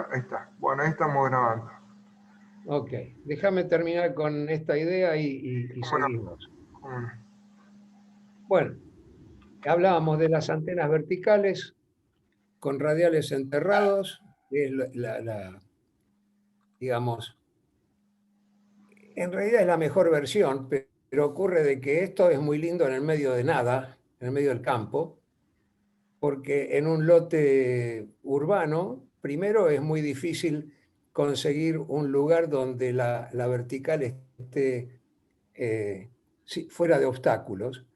ver, ahí está. Bueno, ahí estamos grabando. Ok, déjame terminar con esta idea y ¿Cómo no? seguimos. ¿Cómo no? Bueno, hablábamos de las antenas verticales con radiales enterrados, que es digamos, en realidad es la mejor versión, pero ocurre de que esto es muy lindo en el medio de nada, en el medio del campo, porque en un lote urbano, primero es muy difícil conseguir un lugar donde la vertical esté fuera de obstáculos.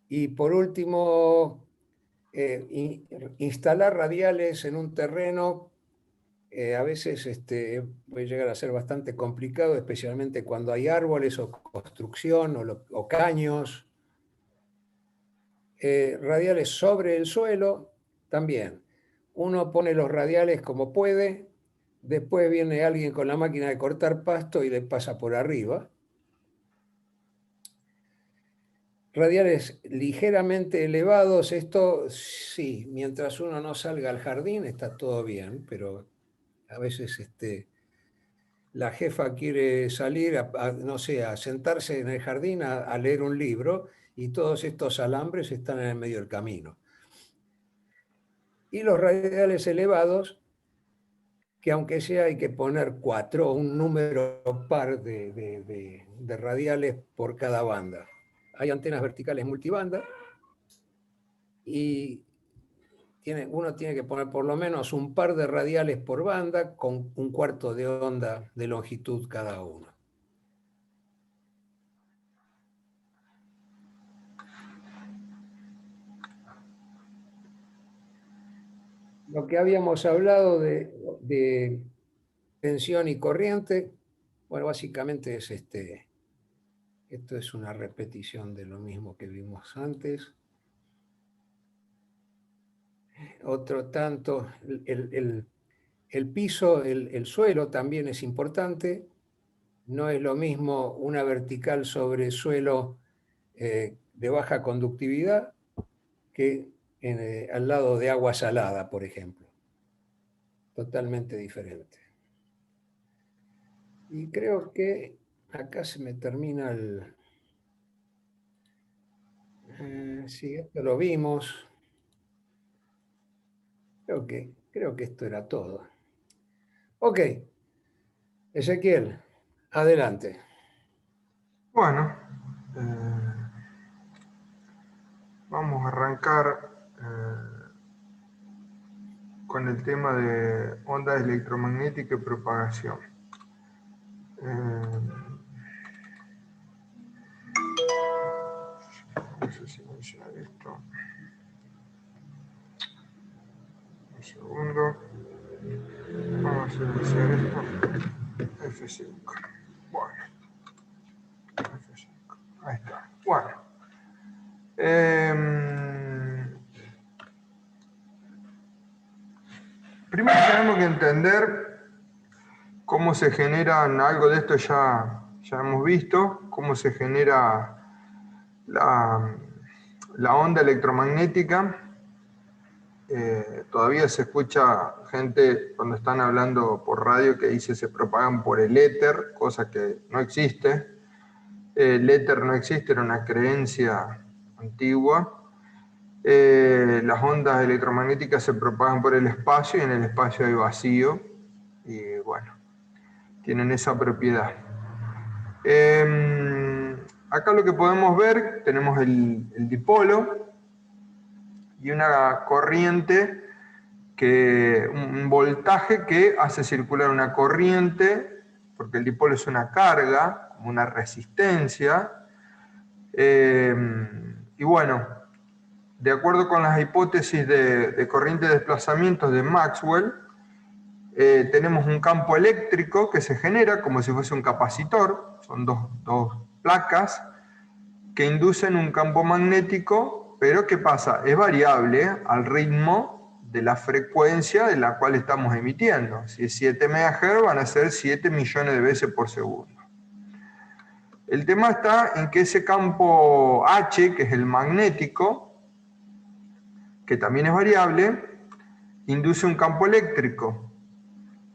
Y por último, instalar radiales en un terreno a veces puede llegar a ser bastante complicado, especialmente cuando hay árboles o construcción o caños. Radiales sobre el suelo, también. Uno pone los radiales como puede, después viene alguien con la máquina de cortar pasto y le pasa por arriba. Radiales ligeramente elevados, esto sí, mientras uno no salga al jardín está todo bien, pero a veces la jefa quiere salir no sé, a sentarse en el jardín a leer un libro y todos estos alambres están en el medio del camino. Y los radiales elevados, que aunque sea hay que poner 4, un número par de radiales por cada banda. Hay antenas verticales multibanda y uno tiene que poner por lo menos un par de radiales por banda con un cuarto de onda de longitud cada uno. Lo que habíamos hablado de tensión y corriente, bueno, básicamente es esto es una repetición de lo mismo que vimos antes. Otro tanto, el piso, el suelo también es importante. No es lo mismo una vertical sobre suelo de baja conductividad que al lado de agua salada, por ejemplo. Totalmente diferente. Y creo que acá se me termina el... sí, esto lo vimos. Creo que esto era todo. Ok, Ezequiel, adelante. Bueno, eh, vamos a arrancar con el tema de ondas electromagnéticas y propagación. Vamos a silenciar esto. Un segundo. Vamos a silenciar esto. F5. Bueno. F5. Ahí está. Bueno. Primero tenemos que entender cómo se generan, algo de esto ya hemos visto, cómo se genera la onda electromagnética. Todavía se escucha gente cuando están hablando por radio que dice se propagan por el éter, cosa que no existe. El éter no existe, era una creencia antigua. Las ondas electromagnéticas se propagan por el espacio y en el espacio hay vacío. Y bueno, tienen esa propiedad. Acá lo que podemos ver, tenemos el dipolo y una corriente, un voltaje que hace circular una corriente, porque el dipolo es una carga, como una resistencia. Y bueno, de acuerdo con las hipótesis de corriente de desplazamientos de Maxwell, tenemos un campo eléctrico que se genera como si fuese un capacitor, son dos placas que inducen un campo magnético, pero ¿qué pasa? Es variable al ritmo de la frecuencia de la cual estamos emitiendo. Si es 7 MHz van a ser 7 millones de veces por segundo. El tema está en que ese campo H, que es el magnético, que también es variable, induce un campo eléctrico.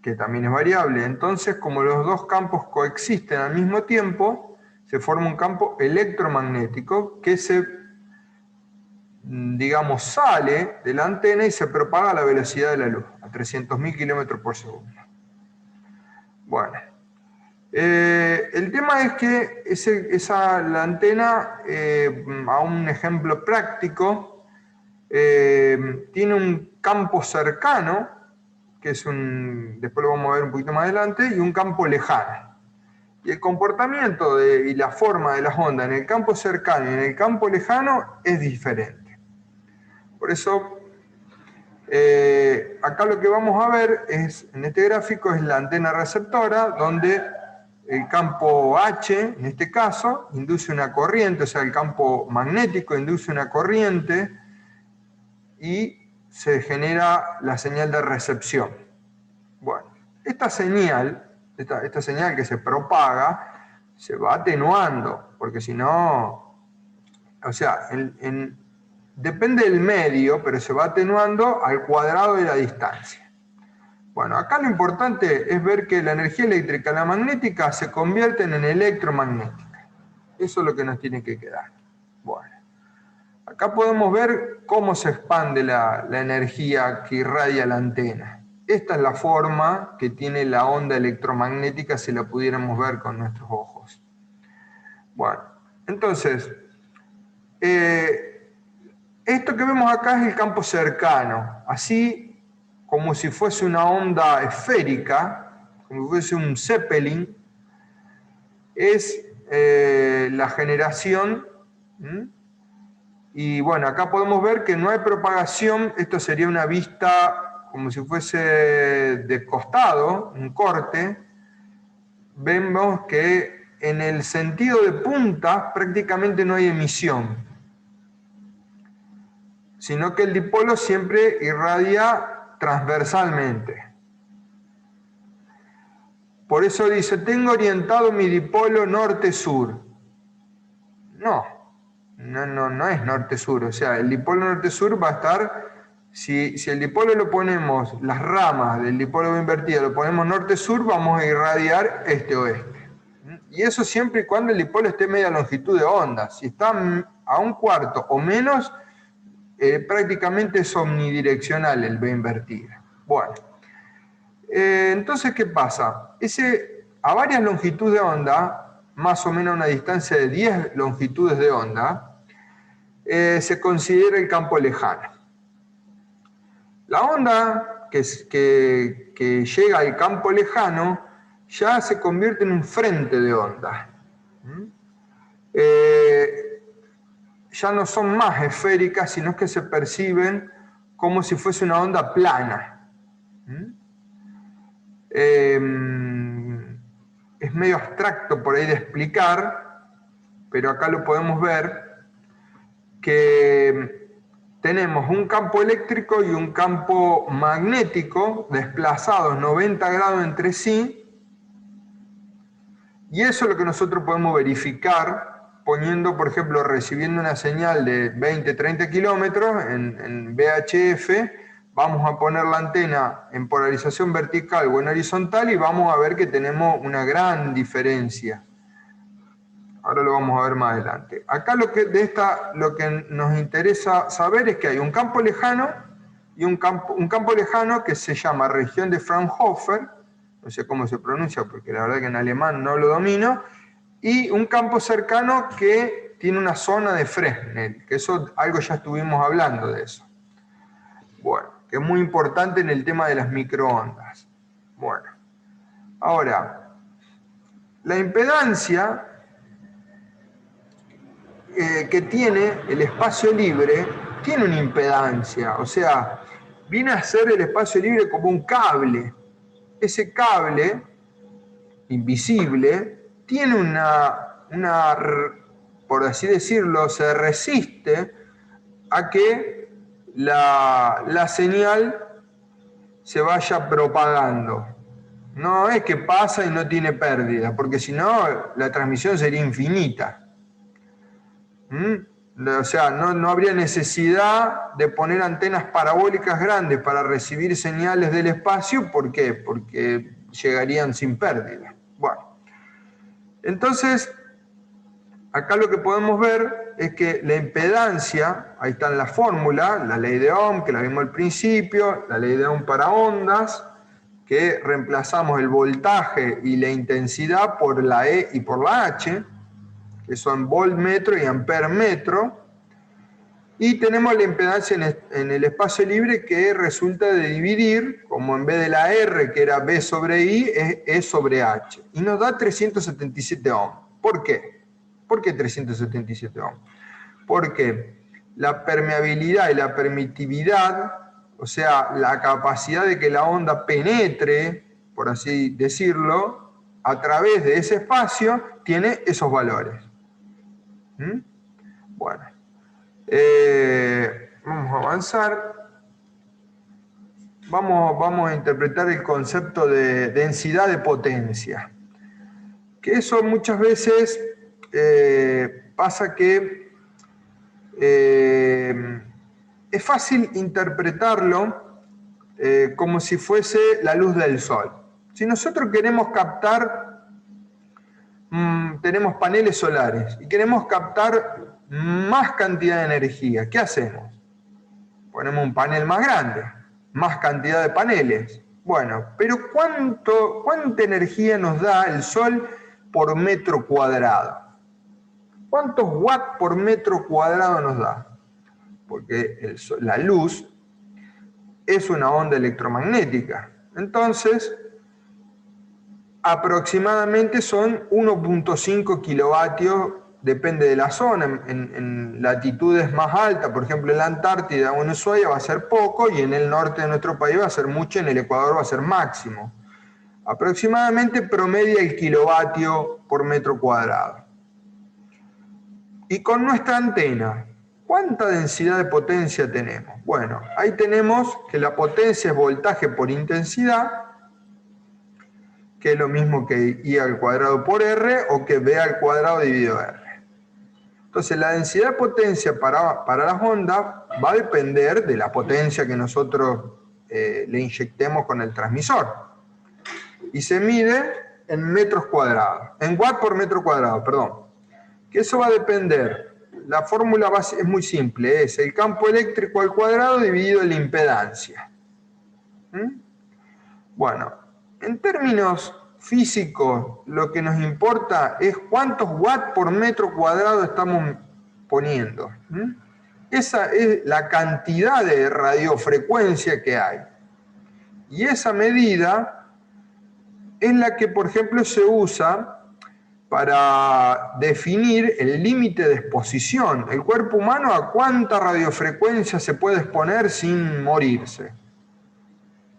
que también es variable. Entonces, como los dos campos coexisten al mismo tiempo, se forma un campo electromagnético que digamos, sale de la antena y se propaga a la velocidad de la luz, a 300.000 kilómetros por segundo. Bueno, el tema es que la antena, a un ejemplo práctico, tiene un campo cercano, que es después lo vamos a ver un poquito más adelante, y un campo lejano. Y el comportamiento y la forma de las ondas en el campo cercano y en el campo lejano es diferente. Por eso, acá lo que vamos a ver en este gráfico es la antena receptora, donde el campo H, en este caso, induce una corriente, o sea, el campo magnético induce una corriente y se genera la señal de recepción. Bueno, esta señal que se propaga, se va atenuando, porque si no, o sea, depende del medio, pero se va atenuando al cuadrado de la distancia. Bueno, acá lo importante es ver que la energía eléctrica y la magnética se convierten en electromagnética. Eso es lo que nos tiene que quedar. Bueno, acá podemos ver cómo se expande la energía que irradia la antena. Esta es la forma que tiene la onda electromagnética si la pudiéramos ver con nuestros ojos. Bueno, entonces, esto que vemos acá es el campo cercano, así como si fuese una onda esférica, como si fuese un Zeppelin, es la generación. Y bueno, acá podemos ver que no hay propagación, esto sería una vista como si fuese de costado, un corte. Vemos que en el sentido de punta prácticamente no hay emisión, sino que el dipolo siempre irradia transversalmente. Por eso dice, tengo orientado mi dipolo norte-sur. No es norte-sur, o sea, el dipolo norte-sur va a estar, si el dipolo lo ponemos, las ramas del dipolo invertido lo ponemos norte-sur, vamos a irradiar este-oeste. Y eso siempre y cuando el dipolo esté media longitud de onda. Si está a un cuarto o menos, prácticamente es omnidireccional el B invertido. Bueno, entonces, ¿qué pasa? A varias longitudes de onda, más o menos a una distancia de 10 longitudes de onda, se considera el campo lejano. La onda que llega al campo lejano ya se convierte en un frente de onda. Ya no son más esféricas, sino que se perciben como si fuese una onda plana. Es medio abstracto por ahí de explicar, pero acá lo podemos ver, que tenemos un campo eléctrico y un campo magnético desplazados 90 grados entre sí, y eso es lo que nosotros podemos verificar poniendo, por ejemplo, recibiendo una señal de 20-30 kilómetros en VHF, vamos a poner la antena en polarización vertical o en horizontal y vamos a ver que tenemos una gran diferencia. Ahora lo vamos a ver más adelante. Acá lo que nos interesa saber es que hay un campo lejano y un campo lejano que se llama región de Fraunhofer, no sé cómo se pronuncia porque la verdad que en alemán no lo domino, y un campo cercano que tiene una zona de Fresnel, que eso algo ya estuvimos hablando de eso. Bueno, que es muy importante en el tema de las microondas. Bueno, ahora, la impedancia que tiene el espacio libre, tiene una impedancia, o sea, viene a ser el espacio libre como un cable. Ese cable, invisible, tiene por así decirlo, se resiste a que la señal se vaya propagando. No es que pasa y no tiene pérdida, porque si no, la transmisión sería infinita. O sea, no habría necesidad de poner antenas parabólicas grandes para recibir señales del espacio. ¿Por qué? Porque llegarían sin pérdida. Bueno, entonces, acá lo que podemos ver es que la impedancia, ahí está en la fórmula, la ley de Ohm, que la vimos al principio, la ley de Ohm para ondas, que reemplazamos el voltaje y la intensidad por la E y por la H, que son voltmetro y ampermetro, y tenemos la impedancia en el espacio libre, que resulta de dividir, como en vez de la R, que era B sobre I, es E sobre H, y nos da 377 ohm. ¿Por qué? ¿Por qué 377 ohm? Porque la permeabilidad y la permitividad, o sea, la capacidad de que la onda penetre, por así decirlo, a través de ese espacio, tiene esos valores. Bueno, vamos a avanzar. Vamos a interpretar el concepto de densidad de potencia. Que eso muchas veces pasa que es fácil interpretarlo como si fuese la luz del sol. Si nosotros queremos captar, tenemos paneles solares y queremos captar más cantidad de energía, ¿qué hacemos? Ponemos un panel más grande, más cantidad de paneles. Bueno, pero ¿cuánta energía nos da el sol por metro cuadrado? ¿Cuántos watts por metro cuadrado nos da? Porque la luz es una onda electromagnética. Entonces, aproximadamente son 1.5 kilovatios, depende de la zona. En latitudes más altas, por ejemplo en la Antártida o en Ushuaia, va a ser poco, y en el norte de nuestro país va a ser mucho, en el Ecuador va a ser máximo. Aproximadamente promedia el kilovatio por metro cuadrado. Y con nuestra antena, ¿cuánta densidad de potencia tenemos? Bueno, ahí tenemos que la potencia es voltaje por intensidad, que es lo mismo que I al cuadrado por R, o que V al cuadrado dividido R. Entonces, la densidad de potencia para las ondas va a depender de la potencia que nosotros le inyectemos con el transmisor. Y se mide en metros cuadrados, en watt por metro cuadrado, perdón. Que eso va a depender. La fórmula es muy simple, es el campo eléctrico al cuadrado dividido en la impedancia. Bueno, en términos físicos, lo que nos importa es cuántos watts por metro cuadrado estamos poniendo. Esa es la cantidad de radiofrecuencia que hay. Y esa medida es la que, por ejemplo, se usa para definir el límite de exposición. El cuerpo humano, ¿a cuánta radiofrecuencia se puede exponer sin morirse?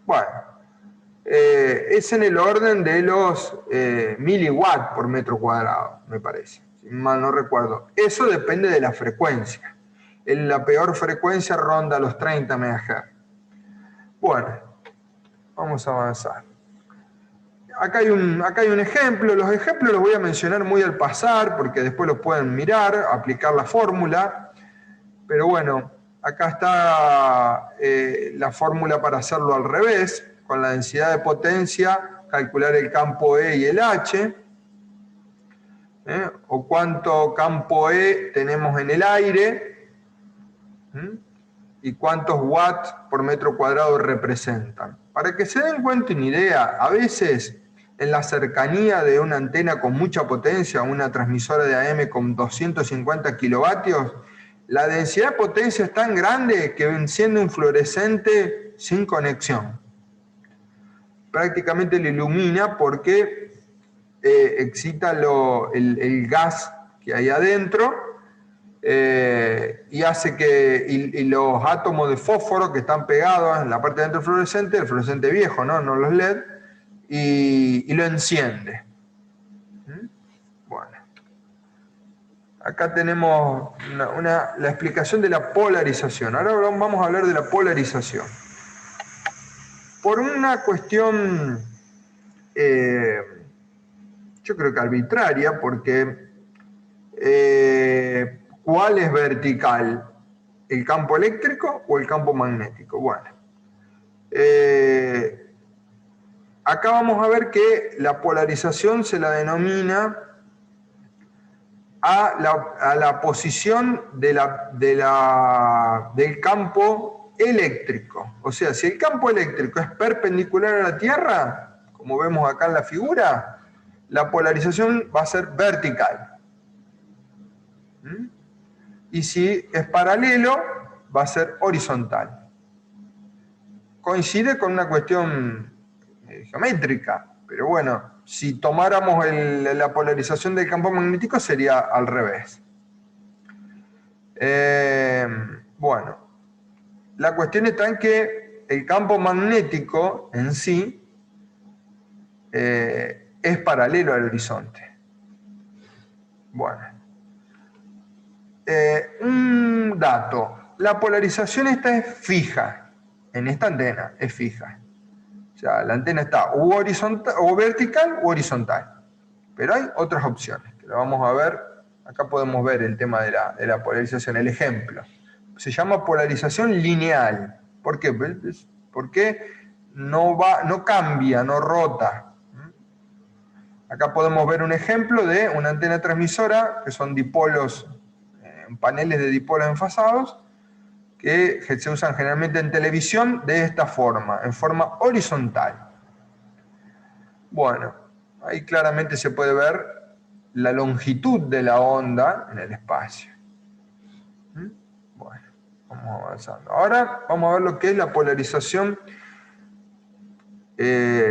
Bueno, es en el orden de los miliwatts por metro cuadrado, me parece, si mal no recuerdo. Eso depende de la frecuencia. La peor frecuencia ronda los 30 MHz. Bueno, vamos a avanzar. Acá hay un ejemplo. Los ejemplos los voy a mencionar muy al pasar, porque después los pueden mirar, aplicar la fórmula. Pero bueno, acá está la fórmula para hacerlo al revés. Con la densidad de potencia, calcular el campo E y el H. O cuánto campo E tenemos en el aire. Y cuántos watts por metro cuadrado representan. Para que se den cuenta una idea, a veces en la cercanía de una antena con mucha potencia, una transmisora de AM con 250 kilovatios, la densidad de potencia es tan grande que enciende un fluorescente sin conexión. Prácticamente lo ilumina porque excita el gas que hay adentro, y hace que y los átomos de fósforo que están pegados en la parte de dentro del el fluorescente viejo, no los LED, y lo enciende. Bueno, acá tenemos la explicación de la polarización. Ahora vamos a hablar de la polarización. Por una cuestión, yo creo que arbitraria, porque ¿cuál es vertical? ¿El campo eléctrico o el campo magnético? Bueno, acá vamos a ver que la polarización se la denomina a la posición del campo eléctrico. O sea, si el campo eléctrico es perpendicular a la Tierra, como vemos acá en la figura, la polarización va a ser vertical. Y si es paralelo, va a ser horizontal. Coincide con una cuestión geométrica, pero bueno, si tomáramos la polarización del campo magnético sería al revés. Bueno, la cuestión está en que el campo magnético en sí es paralelo al horizonte. Bueno, un dato, la polarización esta es fija, en esta antena es fija. O sea, la antena está o horizontal, o vertical o horizontal. Pero hay otras opciones, que lo vamos a ver. Acá podemos ver el tema de la polarización, el ejemplo. Se llama polarización lineal. ¿Por qué? Porque no cambia, no rota. Acá podemos ver un ejemplo de una antena transmisora, que son dipolos, paneles de dipolos enfasados, que se usan generalmente en televisión de esta forma, en forma horizontal. Bueno, ahí claramente se puede ver la longitud de la onda en el espacio. Bueno, vamos avanzando. Ahora vamos a ver lo que es la polarización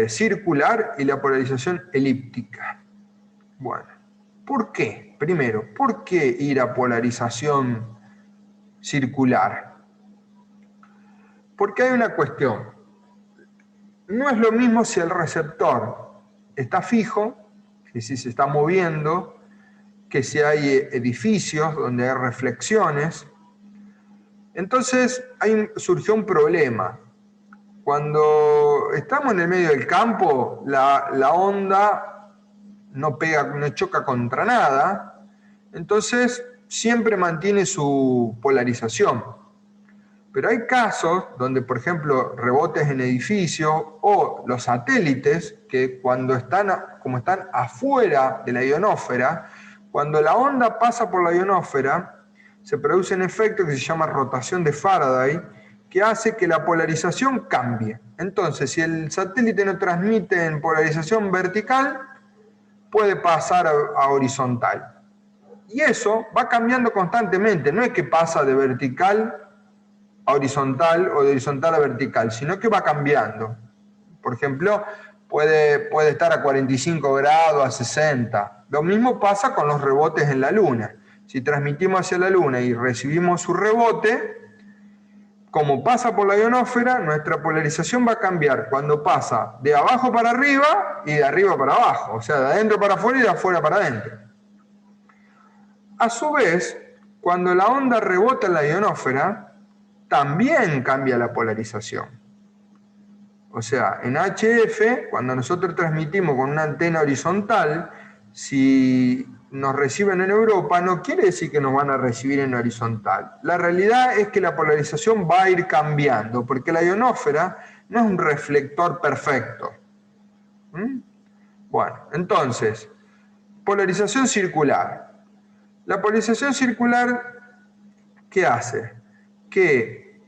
circular y la polarización elíptica. Bueno, ¿por qué? Primero, ¿por qué ir a polarización circular? Porque hay una cuestión. No es lo mismo si el receptor está fijo, que si se está moviendo, que si hay edificios donde hay reflexiones. Entonces surgió un problema. Cuando estamos en el medio del campo, la onda no choca contra nada, entonces siempre mantiene su polarización. Pero hay casos donde, por ejemplo, rebotes en edificios o los satélites, que como están afuera de la ionosfera, cuando la onda pasa por la ionosfera, se produce un efecto que se llama rotación de Faraday, que hace que la polarización cambie. Entonces, si el satélite no transmite en polarización vertical, puede pasar a horizontal. Y eso va cambiando constantemente, no es que pasa de vertical a horizontal o de horizontal a vertical, sino que va cambiando. Por ejemplo, puede estar a 45 grados, a 60. Lo mismo pasa con los rebotes en la Luna. Si transmitimos hacia la Luna y recibimos su rebote, como pasa por la ionosfera, nuestra polarización va a cambiar cuando pasa de abajo para arriba y de arriba para abajo, o sea, de adentro para afuera y de afuera para adentro. A su vez, cuando la onda rebota en la ionosfera, también cambia la polarización. O sea, en HF, cuando nosotros transmitimos con una antena horizontal, si nos reciben en Europa, no quiere decir que nos van a recibir en horizontal. La realidad es que la polarización va a ir cambiando, porque la ionosfera no es un reflector perfecto. Bueno, entonces, polarización circular. La polarización circular, ¿qué hace? Que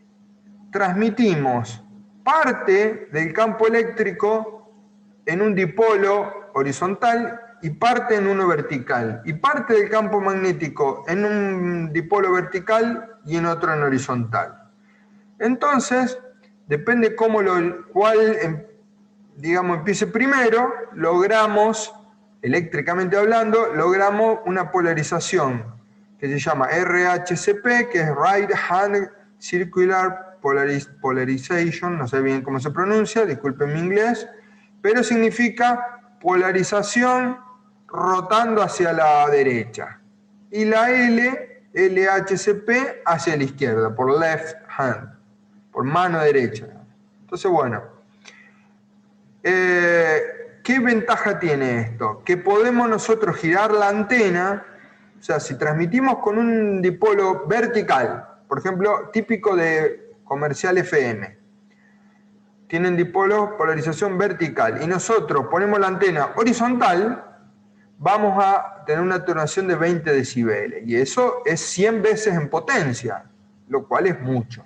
transmitimos parte del campo eléctrico en un dipolo horizontal y parte en uno vertical, y parte del campo magnético en un dipolo vertical y en otro en horizontal. Entonces, depende cuál empiece primero, logramos, eléctricamente hablando, logramos una polarización que se llama RHCP, que es Right Hand Circular Polarization, no sé bien cómo se pronuncia, disculpen mi inglés, pero significa polarización rotando hacia la derecha. Y la LHCP, hacia la izquierda, por left hand, por mano derecha. Entonces, bueno, ¿qué ventaja tiene esto? Que podemos nosotros girar la antena O sea, si transmitimos con un dipolo vertical, por ejemplo, típico de comercial FM, tienen dipolo polarización vertical, y nosotros ponemos la antena horizontal, vamos a tener una atenuación de 20 decibeles, y eso es 100 veces en potencia, lo cual es mucho.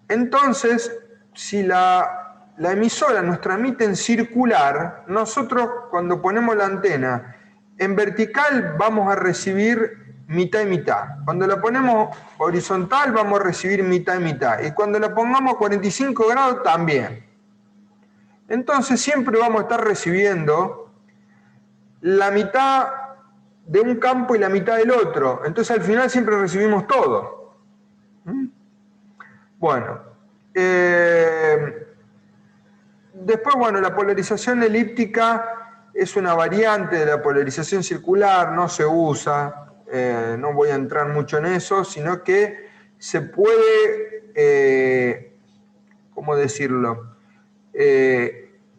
Entonces, si la emisora nos transmite en circular, nosotros cuando ponemos la antena en vertical vamos a recibir mitad y mitad. Cuando la ponemos horizontal vamos a recibir mitad y mitad. Y cuando la pongamos a 45 grados también. Entonces siempre vamos a estar recibiendo la mitad de un campo y la mitad del otro. Entonces al final siempre recibimos todo. Bueno. Después, bueno, la polarización elíptica es una variante de la polarización circular, no se usa, no voy a entrar mucho en eso, sino que se puede, ¿cómo decirlo?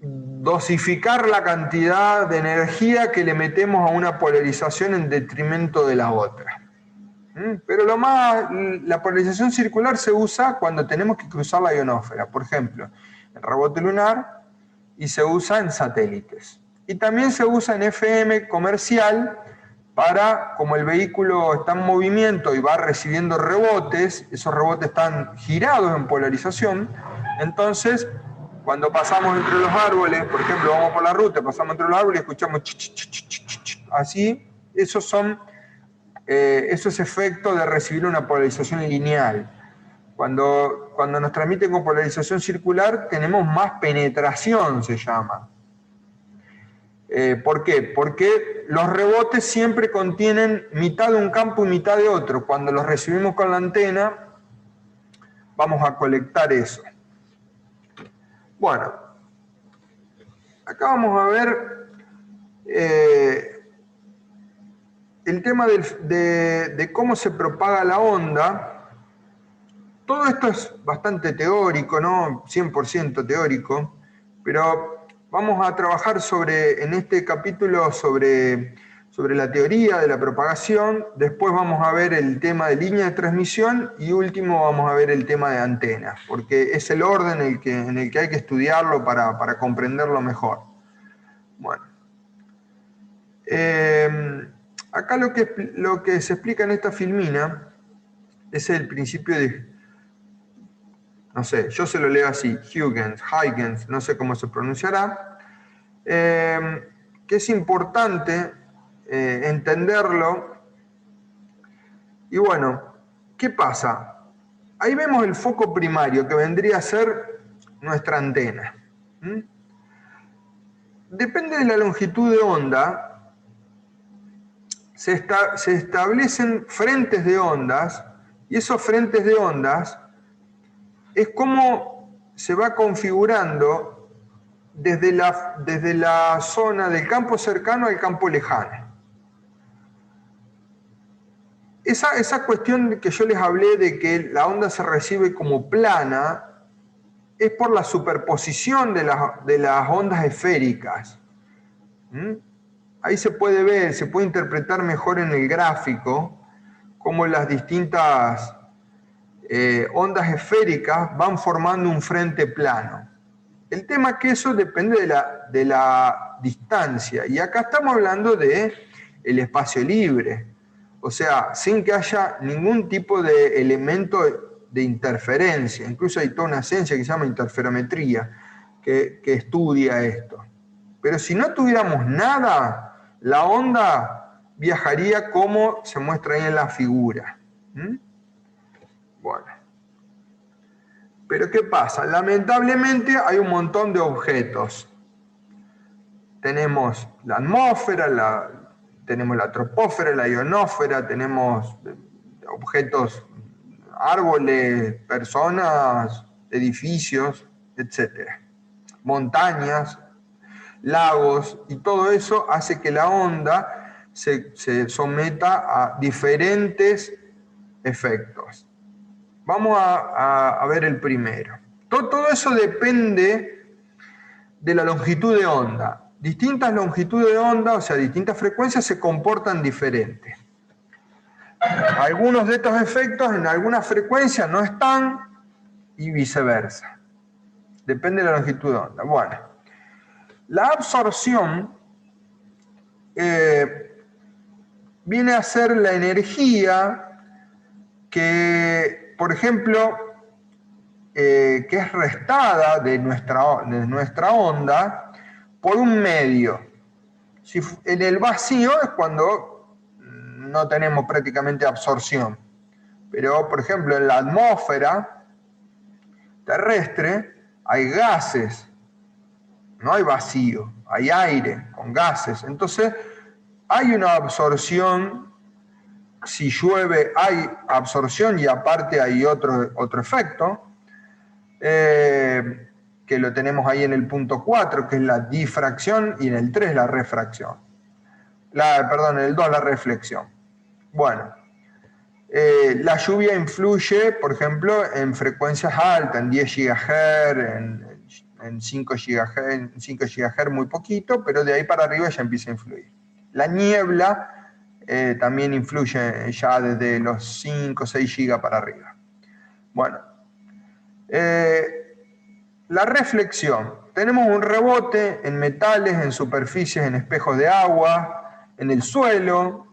Dosificar la cantidad de energía que le metemos a una polarización en detrimento de la otra. Pero la polarización circular se usa cuando tenemos que cruzar la ionosfera, por ejemplo, en rebote lunar, y se usa en satélites. Y también se usa en FM comercial para, como el vehículo está en movimiento y va recibiendo rebotes, esos rebotes están girados en polarización, entonces cuando pasamos entre los árboles, por ejemplo, vamos por la ruta, pasamos entre los árboles y escuchamos así, eso es efecto de recibir una polarización lineal. Cuando nos transmiten con polarización circular, tenemos más penetración, se llama. ¿Por qué? Porque los rebotes siempre contienen mitad de un campo y mitad de otro. Cuando los recibimos con la antena, vamos a colectar eso. Bueno, acá vamos a ver el tema de cómo se propaga la onda. Todo esto es bastante teórico, ¿no? 100% teórico, pero vamos a trabajar en este capítulo sobre la teoría de la propagación, después vamos a ver el tema de línea de transmisión y último vamos a ver el tema de antenas, porque es el orden en el que hay que estudiarlo para comprenderlo mejor. Bueno. Acá lo que se explica en esta filmina es el principio de... No sé, yo se lo leo así, Huygens, no sé cómo se pronunciará, que es importante entenderlo. Y bueno, ¿qué pasa? Ahí vemos el foco primario, que vendría a ser nuestra antena. Depende de la longitud de onda, se establecen frentes de ondas, y esos frentes de ondas es como se va configurando desde la zona del campo cercano al campo lejano. Esa cuestión que yo les hablé de que la onda se recibe como plana es por la superposición de las ondas esféricas. Ahí se puede ver, se puede interpretar mejor en el gráfico cómo las distintas ondas esféricas van formando un frente plano. El tema es que eso depende de la distancia, y acá estamos hablando del espacio libre, o sea, sin que haya ningún tipo de elemento de interferencia. Incluso hay toda una ciencia que se llama interferometría que estudia esto. Pero si no tuviéramos nada, la onda viajaría como se muestra ahí en la figura. Bueno. Pero ¿qué pasa? Lamentablemente hay un montón de objetos. Tenemos la atmósfera, tenemos la troposfera, la ionosfera, tenemos objetos, árboles, personas, edificios, etc. Montañas, lagos, y todo eso hace que la onda se someta a diferentes efectos. Vamos a ver el primero. Todo eso depende de la longitud de onda. distintas longitudes de onda, o sea, distintas frecuencias, se comportan diferente. Algunos de estos efectos en algunas frecuencias no están y viceversa. Depende de la longitud de onda. Bueno, la absorción viene a ser la energía que, por ejemplo, que es restada de nuestra onda por un medio. En el vacío es cuando no tenemos prácticamente absorción. Pero, por ejemplo, en la atmósfera terrestre hay gases, no hay vacío, hay aire con gases. Entonces, hay una absorción. Si llueve hay absorción y aparte hay otro efecto, que lo tenemos ahí en el punto 4, que es la difracción, y en el 3 la refracción. En el 2 la reflexión. Bueno, la lluvia influye, por ejemplo, en frecuencias altas, en 10 GHz, en 5 GHz muy poquito, pero de ahí para arriba ya empieza a influir. La niebla también influye ya desde los 5 o 6 GB para arriba. Bueno, la reflexión. Tenemos un rebote en metales, en superficies, en espejos de agua, en el suelo.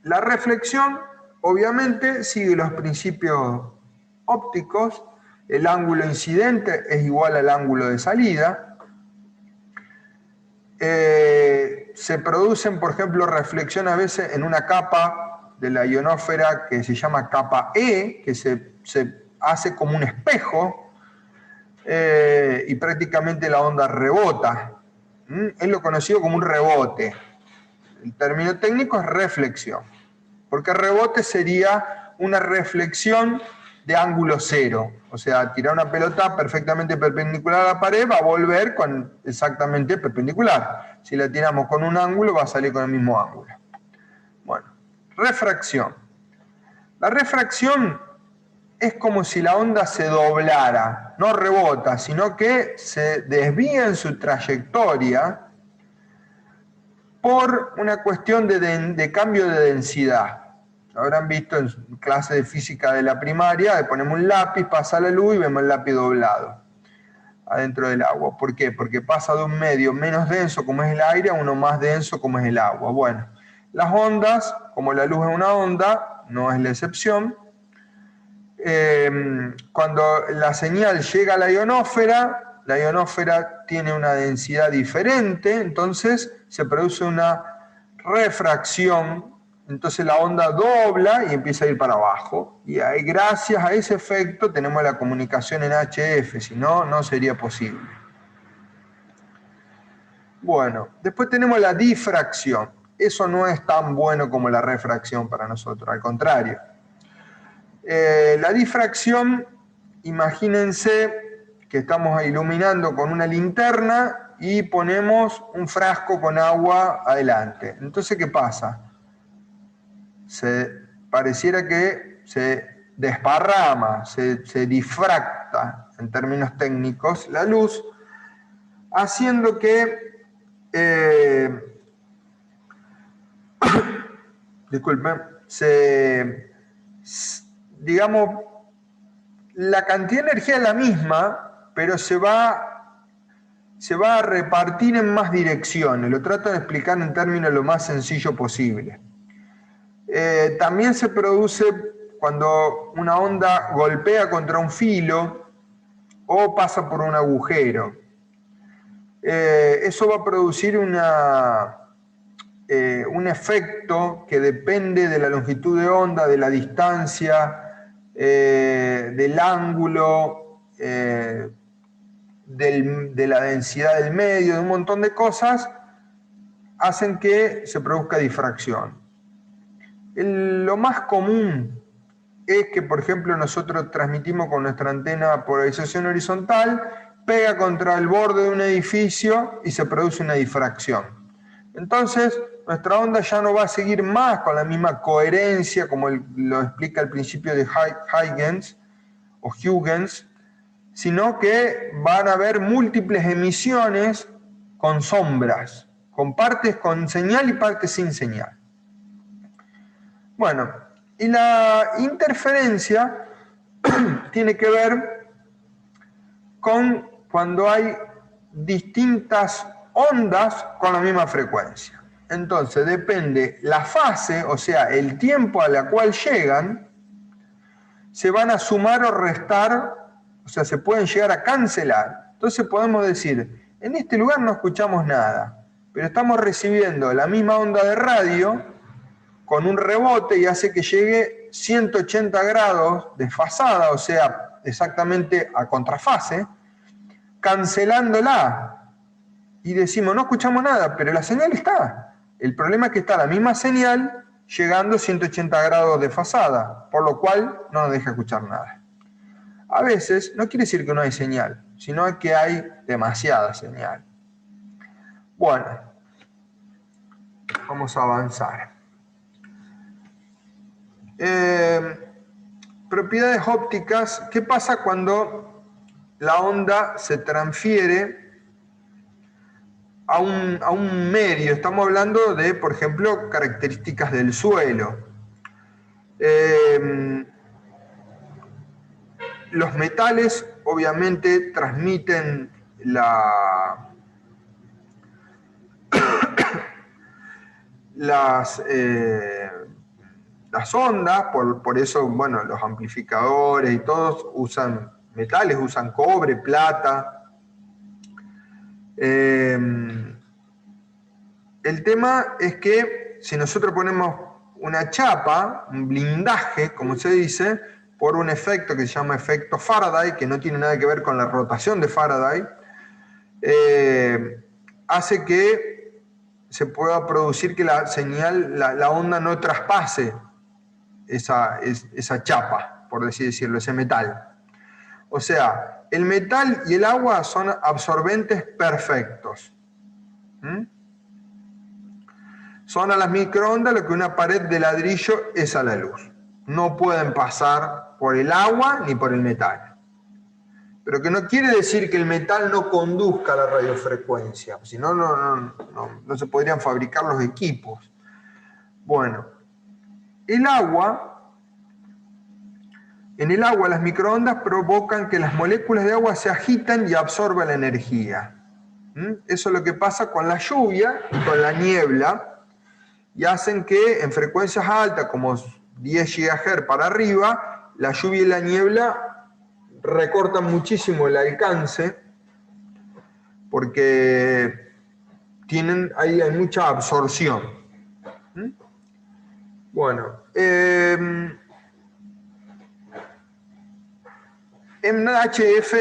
La reflexión, obviamente, sigue los principios ópticos. El ángulo incidente es igual al ángulo de salida. Se producen, por ejemplo, reflexión a veces en una capa de la ionosfera que se llama capa E, que se hace como un espejo, y prácticamente la onda rebota. Es lo conocido como un rebote. El término técnico es reflexión, porque rebote sería una reflexión de ángulo cero. O sea, tirar una pelota perfectamente perpendicular a la pared va a volver exactamente perpendicular. Si la tiramos con un ángulo, va a salir con el mismo ángulo. Bueno, refracción. La refracción es como si la onda se doblara, no rebota, sino que se desvía en su trayectoria por una cuestión de cambio de densidad. Habrán visto en clase de física de la primaria, ponemos un lápiz, pasa la luz y vemos el lápiz doblado adentro del agua. ¿Por qué? Porque pasa de un medio menos denso como es el aire a uno más denso como es el agua. Bueno, las ondas, como la luz es una onda, no es la excepción. Cuando la señal llega a la ionosfera tiene una densidad diferente, entonces se produce una refracción, entonces la onda dobla y empieza a ir para abajo, y ahí, gracias a ese efecto tenemos la comunicación en HF, si no, no sería posible. Bueno, después tenemos la difracción. Eso no es tan bueno como la refracción para nosotros, al contrario. La difracción, imagínense que estamos iluminando con una linterna y ponemos un frasco con agua adelante. Entonces, ¿qué pasa? Pareciera que se desparrama, se difracta, en términos técnicos, la luz, haciendo que, disculpen, digamos, la cantidad de energía es la misma, pero se va a repartir en más direcciones. Lo trato de explicar en términos lo más sencillo posible. También se produce cuando una onda golpea contra un filo o pasa por un agujero. Eso va a producir un efecto que depende de la longitud de onda, de la distancia, del ángulo, de la densidad del medio, de un montón de cosas, hacen que se produzca difracción. Lo más común es que, por ejemplo, nosotros transmitimos con nuestra antena polarización horizontal, pega contra el borde de un edificio y se produce una difracción. Entonces, nuestra onda ya no va a seguir más con la misma coherencia, como lo explica el principio de Huygens, sino que van a haber múltiples emisiones con sombras, con partes con señal y partes sin señal. Bueno, y la interferencia tiene que ver con cuando hay distintas ondas con la misma frecuencia. Entonces depende la fase, o sea, el tiempo a la cual llegan, se van a sumar o restar, o sea, se pueden llegar a cancelar. Entonces podemos decir, en este lugar no escuchamos nada, pero estamos recibiendo la misma onda de radio con un rebote y hace que llegue 180 grados desfasada, o sea, exactamente a contrafase, cancelándola. Y decimos, no escuchamos nada, pero la señal está. El problema es que está la misma señal llegando 180 grados desfasada, por lo cual no nos deja escuchar nada. A veces no quiere decir que no hay señal, sino que hay demasiada señal. Bueno, vamos a avanzar. Propiedades ópticas. ¿Qué pasa cuando la onda se transfiere a un medio? Estamos hablando de, por ejemplo, características del suelo. Los metales obviamente transmiten las ondas, por eso, bueno, los amplificadores y todos usan metales, usan cobre, plata. El tema es que si nosotros ponemos una chapa, un blindaje, como se dice, por un efecto que se llama efecto Faraday, que no tiene nada que ver con la rotación de Faraday, hace que se pueda producir que la señal, la onda no traspase esa chapa, por así decirlo, ese metal. O sea, el metal y el agua son absorbentes perfectos. Son a las microondas lo que una pared de ladrillo es a la luz. No pueden pasar por el agua ni por el metal. Pero que no quiere decir que el metal no conduzca la radiofrecuencia, si no, no se podrían fabricar los equipos. Bueno, en el agua las microondas provocan que las moléculas de agua se agitan y absorban la energía. Eso es lo que pasa con la lluvia y con la niebla, y hacen que en frecuencias altas, como 10 GHz para arriba, la lluvia y la niebla recortan muchísimo el alcance, porque hay mucha absorción. Bueno, en HF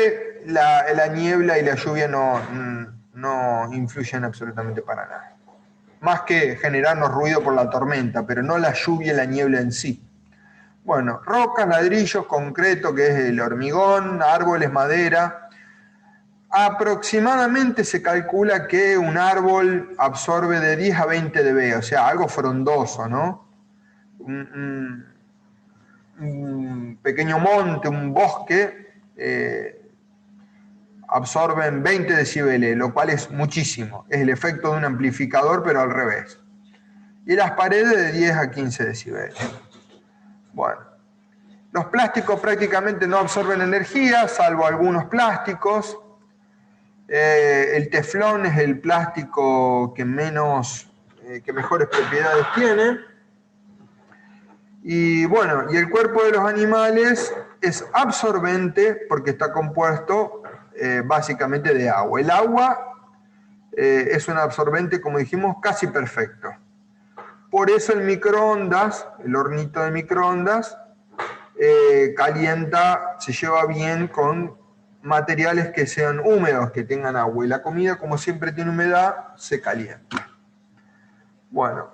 la niebla y la lluvia no influyen absolutamente para nada. Más que generarnos ruido por la tormenta, pero no la lluvia y la niebla en sí. Bueno, rocas, ladrillos, concreto, que es el hormigón, árboles, madera. Aproximadamente se calcula que un árbol absorbe de 10 a 20 dB, o sea, algo frondoso, ¿no? Un pequeño monte, un bosque, absorben 20 decibeles, lo cual es muchísimo. Es el efecto de un amplificador, pero al revés. Y las paredes de 10 a 15 decibeles. Bueno, los plásticos prácticamente no absorben energía, salvo algunos plásticos. El teflón es el plástico que mejores propiedades tiene. Y bueno, y el cuerpo de los animales es absorbente porque está compuesto básicamente de agua. El agua es un absorbente, como dijimos, casi perfecto. Por eso el microondas, el hornito de microondas, calienta, se lleva bien con materiales que sean húmedos, que tengan agua. Y la comida, como siempre tiene humedad, se calienta. Bueno,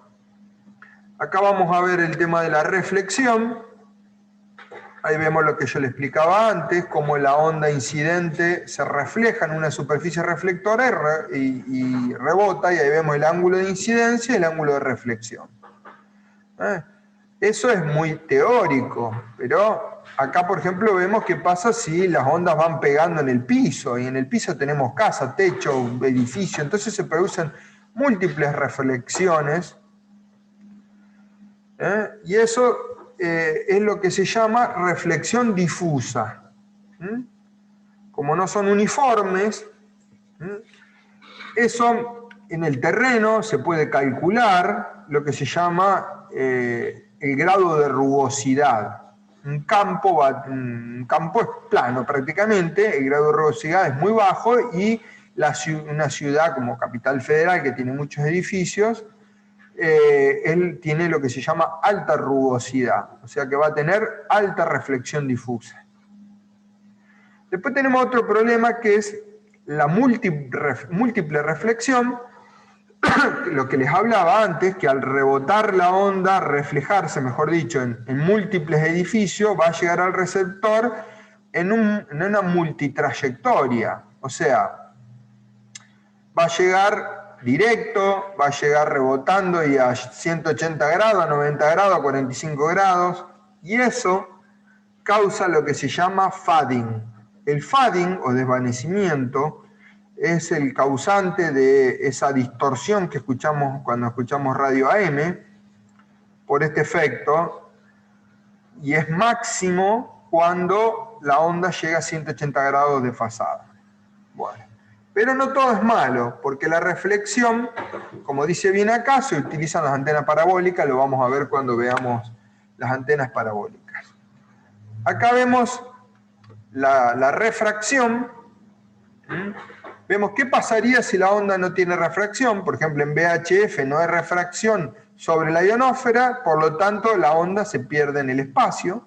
acá vamos a ver el tema de la reflexión. Ahí vemos lo que yo le explicaba antes, cómo la onda incidente se refleja en una superficie reflectora y rebota, y ahí vemos el ángulo de incidencia y el ángulo de reflexión. Eso es muy teórico, pero acá por ejemplo vemos qué pasa si las ondas van pegando en el piso, y en el piso tenemos casa, techo, edificio, entonces se producen múltiples reflexiones, y eso es lo que se llama reflexión difusa. Como no son uniformes, eso en el terreno se puede calcular lo que se llama el grado de rugosidad. Un campo es plano prácticamente, el grado de rugosidad es muy bajo, y una ciudad como Capital Federal, que tiene muchos edificios, él tiene lo que se llama alta rugosidad, o sea que va a tener alta reflexión difusa. Después tenemos otro problema que es la múltiple reflexión, lo que les hablaba antes, que al rebotar la onda, reflejarse, mejor dicho, en múltiples edificios, va a llegar al receptor en una multitrayectoria. O sea, va a llegar directo, va a llegar rebotando y a 180 grados, a 90 grados, a 45 grados, y eso causa lo que se llama fading. El fading, o desvanecimiento, es el causante de esa distorsión que escuchamos cuando escuchamos radio AM, por este efecto, y es máximo cuando la onda llega a 180 grados desfasada. Bueno, pero no todo es malo, porque la reflexión, como dice bien acá, se utilizan las antenas parabólicas, lo vamos a ver cuando veamos las antenas parabólicas. Acá vemos la refracción. Vemos qué pasaría si la onda no tiene refracción. Por ejemplo, en VHF no hay refracción sobre la ionosfera, por lo tanto la onda se pierde en el espacio.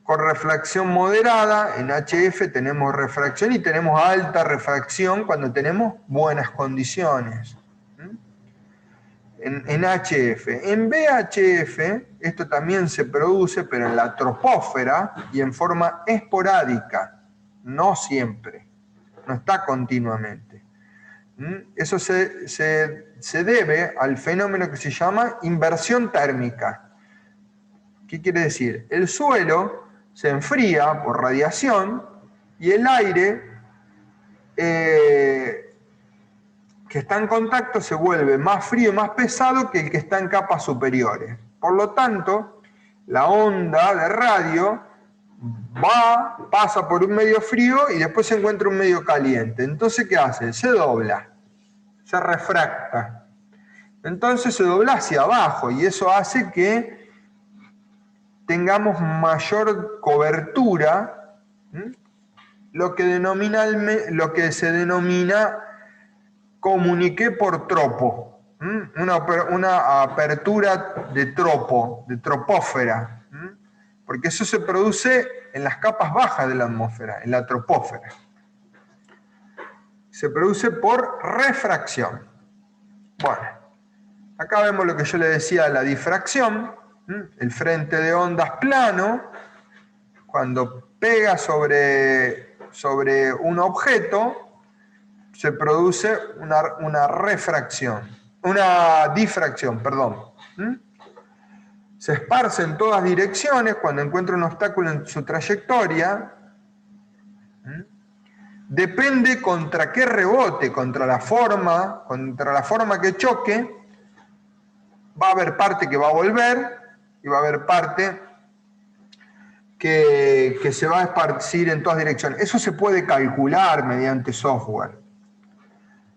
Con refracción moderada, en HF tenemos refracción, y tenemos alta refracción cuando tenemos buenas condiciones. En HF. En VHF esto también se produce, pero en la tropósfera y en forma esporádica, no siempre, no está continuamente. Eso se debe al fenómeno que se llama inversión térmica. ¿Qué quiere decir? El suelo se enfría por radiación y el aire que está en contacto se vuelve más frío y más pesado que el que está en capas superiores. Por lo tanto, la onda de radio pasa por un medio frío y después se encuentra un medio caliente. Entonces, ¿qué hace? Se dobla, se refracta. Entonces se dobla hacia abajo, y eso hace que tengamos mayor cobertura, lo que se denomina comuniqué por tropo, una apertura de tropo, de tropósfera, porque eso se produce en las capas bajas de la atmósfera, en la tropósfera. Se produce por refracción. Bueno, acá vemos lo que yo le decía, la difracción, el frente de ondas plano, cuando pega sobre un objeto, se produce una difracción, perdón. Se esparce en todas direcciones cuando encuentra un obstáculo en su trayectoria. Depende contra qué rebote, contra la forma que choque. Va a haber parte que va a volver y va a haber parte que se va a esparcir en todas direcciones. Eso se puede calcular mediante software.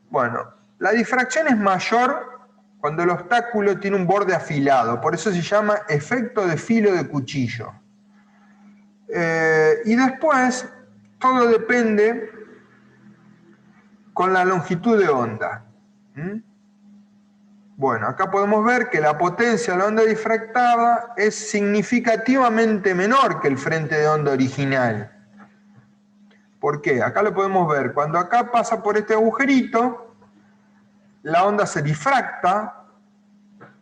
Bueno, la difracción es mayor cuando el obstáculo tiene un borde afilado, por eso se llama efecto de filo de cuchillo. Y después, todo depende con la longitud de onda. Bueno, acá podemos ver que la potencia de la onda difractada es significativamente menor que el frente de onda original. ¿Por qué? Acá lo podemos ver. Cuando acá pasa por este agujerito, la onda se difracta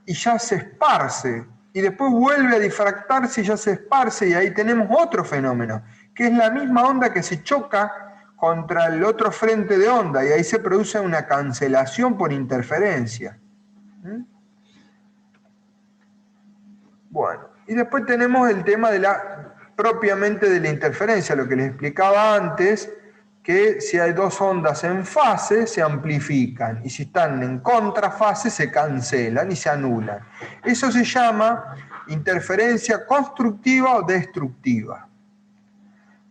y ya se esparce. Y después vuelve a difractarse y ya se esparce, y ahí tenemos otro fenómeno, que es la misma onda que se choca contra el otro frente de onda, y ahí se produce una cancelación por interferencia. Bueno, y después tenemos el tema de la propiamente de la interferencia, lo que les explicaba antes, que si hay dos ondas en fase se amplifican y si están en contrafase se cancelan y se anulan. Eso se llama interferencia constructiva o destructiva.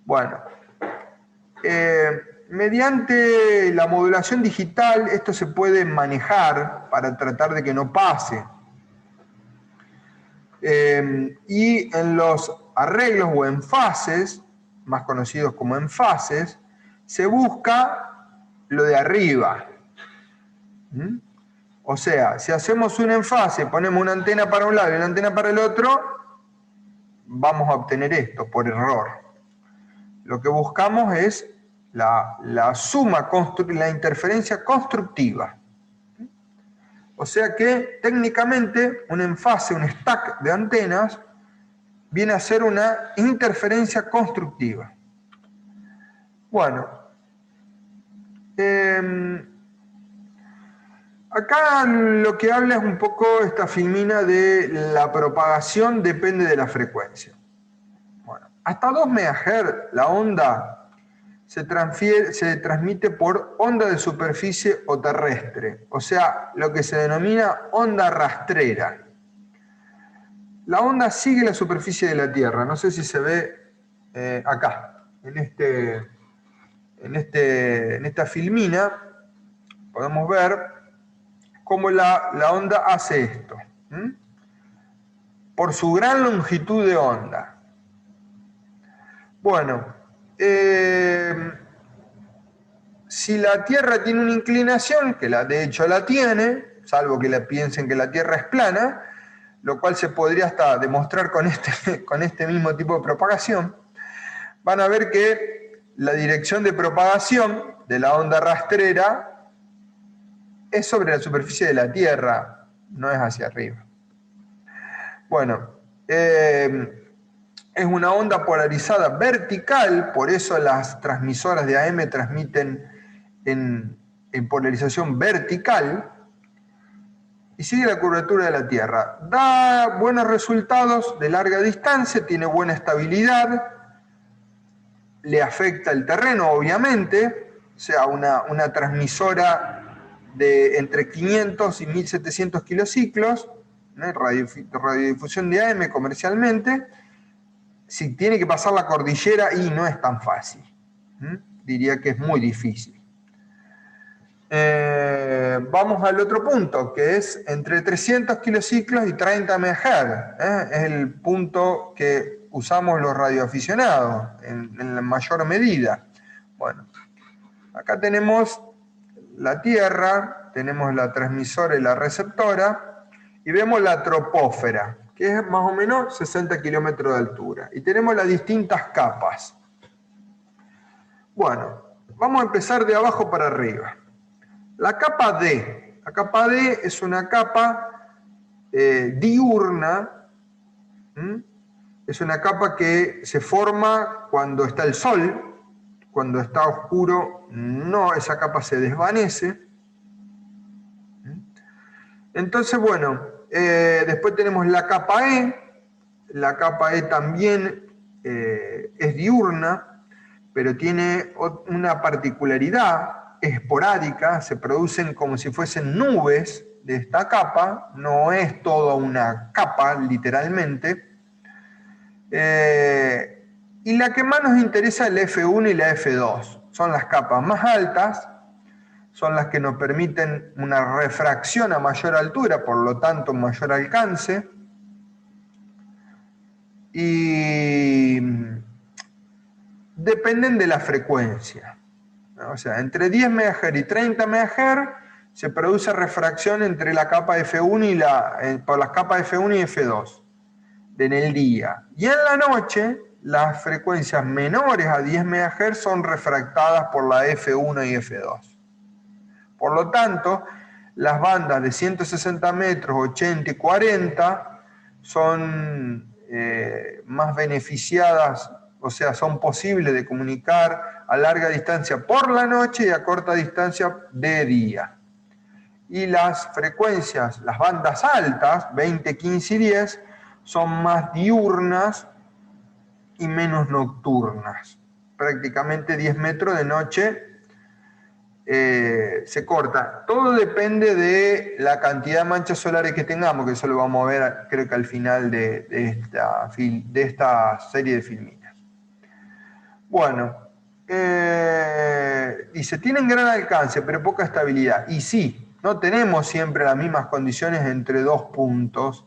Bueno, mediante la modulación digital esto se puede manejar para tratar de que no pase. Y en los arreglos o enfases, más conocidos como enfases, se busca lo de arriba. O sea, si hacemos un enfase, ponemos una antena para un lado y una antena para el otro, vamos a obtener esto por error. Lo que buscamos es la suma, la interferencia constructiva. O sea que técnicamente un enfase, un stack de antenas, viene a ser una interferencia constructiva. Bueno, acá lo que habla es un poco esta filmina de la propagación depende de la frecuencia. Bueno, hasta 2 MHz la onda se transmite por onda de superficie o terrestre, o sea, lo que se denomina onda rastrera. La onda sigue la superficie de la Tierra, no sé si se ve acá, en esta filmina, podemos ver cómo la onda hace esto, por su gran longitud de onda. Bueno, si la Tierra tiene una inclinación, que de hecho la tiene, salvo que piensen que la Tierra es plana, lo cual se podría hasta demostrar con este mismo tipo de propagación, van a ver que la dirección de propagación de la onda rastrera es sobre la superficie de la Tierra, no es hacia arriba. Bueno, es una onda polarizada vertical, por eso las transmisoras de AM transmiten en polarización vertical y sigue la curvatura de la Tierra. Da buenos resultados de larga distancia, tiene buena estabilidad, le afecta el terreno, obviamente, o sea, una transmisora de entre 500 y 1700 kilociclos, radiodifusión de AM comercialmente. Si tiene que pasar la cordillera, y no es tan fácil. Diría que es muy difícil. Vamos al otro punto, que es entre 300 kilociclos y 30 MHz. Es el punto que usamos los radioaficionados en la mayor medida. Bueno, acá tenemos la Tierra, tenemos la transmisora y la receptora, y vemos la troposfera, que es más o menos 60 kilómetros de altura. Y tenemos las distintas capas. Bueno, vamos a empezar de abajo para arriba. La capa D. La capa D es una capa diurna. Es una capa que se forma cuando está el sol. Cuando está oscuro, no, esa capa se desvanece. Entonces, bueno, después tenemos la capa E. La capa E también es diurna, pero tiene una particularidad esporádica, se producen como si fuesen nubes de esta capa, no es toda una capa, literalmente. Y la que más nos interesa es la F1 y la F2. Son las capas más altas, son las que nos permiten una refracción a mayor altura, por lo tanto un mayor alcance. Y dependen de la frecuencia. O sea, entre 10 MHz y 30 MHz se produce refracción entre la capa F1 por las capas F1 y F2 en el día. Y en la noche, las frecuencias menores a 10 MHz son refractadas por la F1 y F2. Por lo tanto, las bandas de 160 metros, 80 y 40 son más beneficiadas, o sea, son posibles de comunicar a larga distancia por la noche y a corta distancia de día. Y las frecuencias, las bandas altas, 20, 15 y 10, son más diurnas y menos nocturnas. Prácticamente 10 metros de noche se corta. Todo depende de la cantidad de manchas solares que tengamos, que eso lo vamos a ver creo que al final de esta serie de filminas. Bueno, dice, tienen gran alcance pero poca estabilidad. Y sí, no tenemos siempre las mismas condiciones entre dos puntos,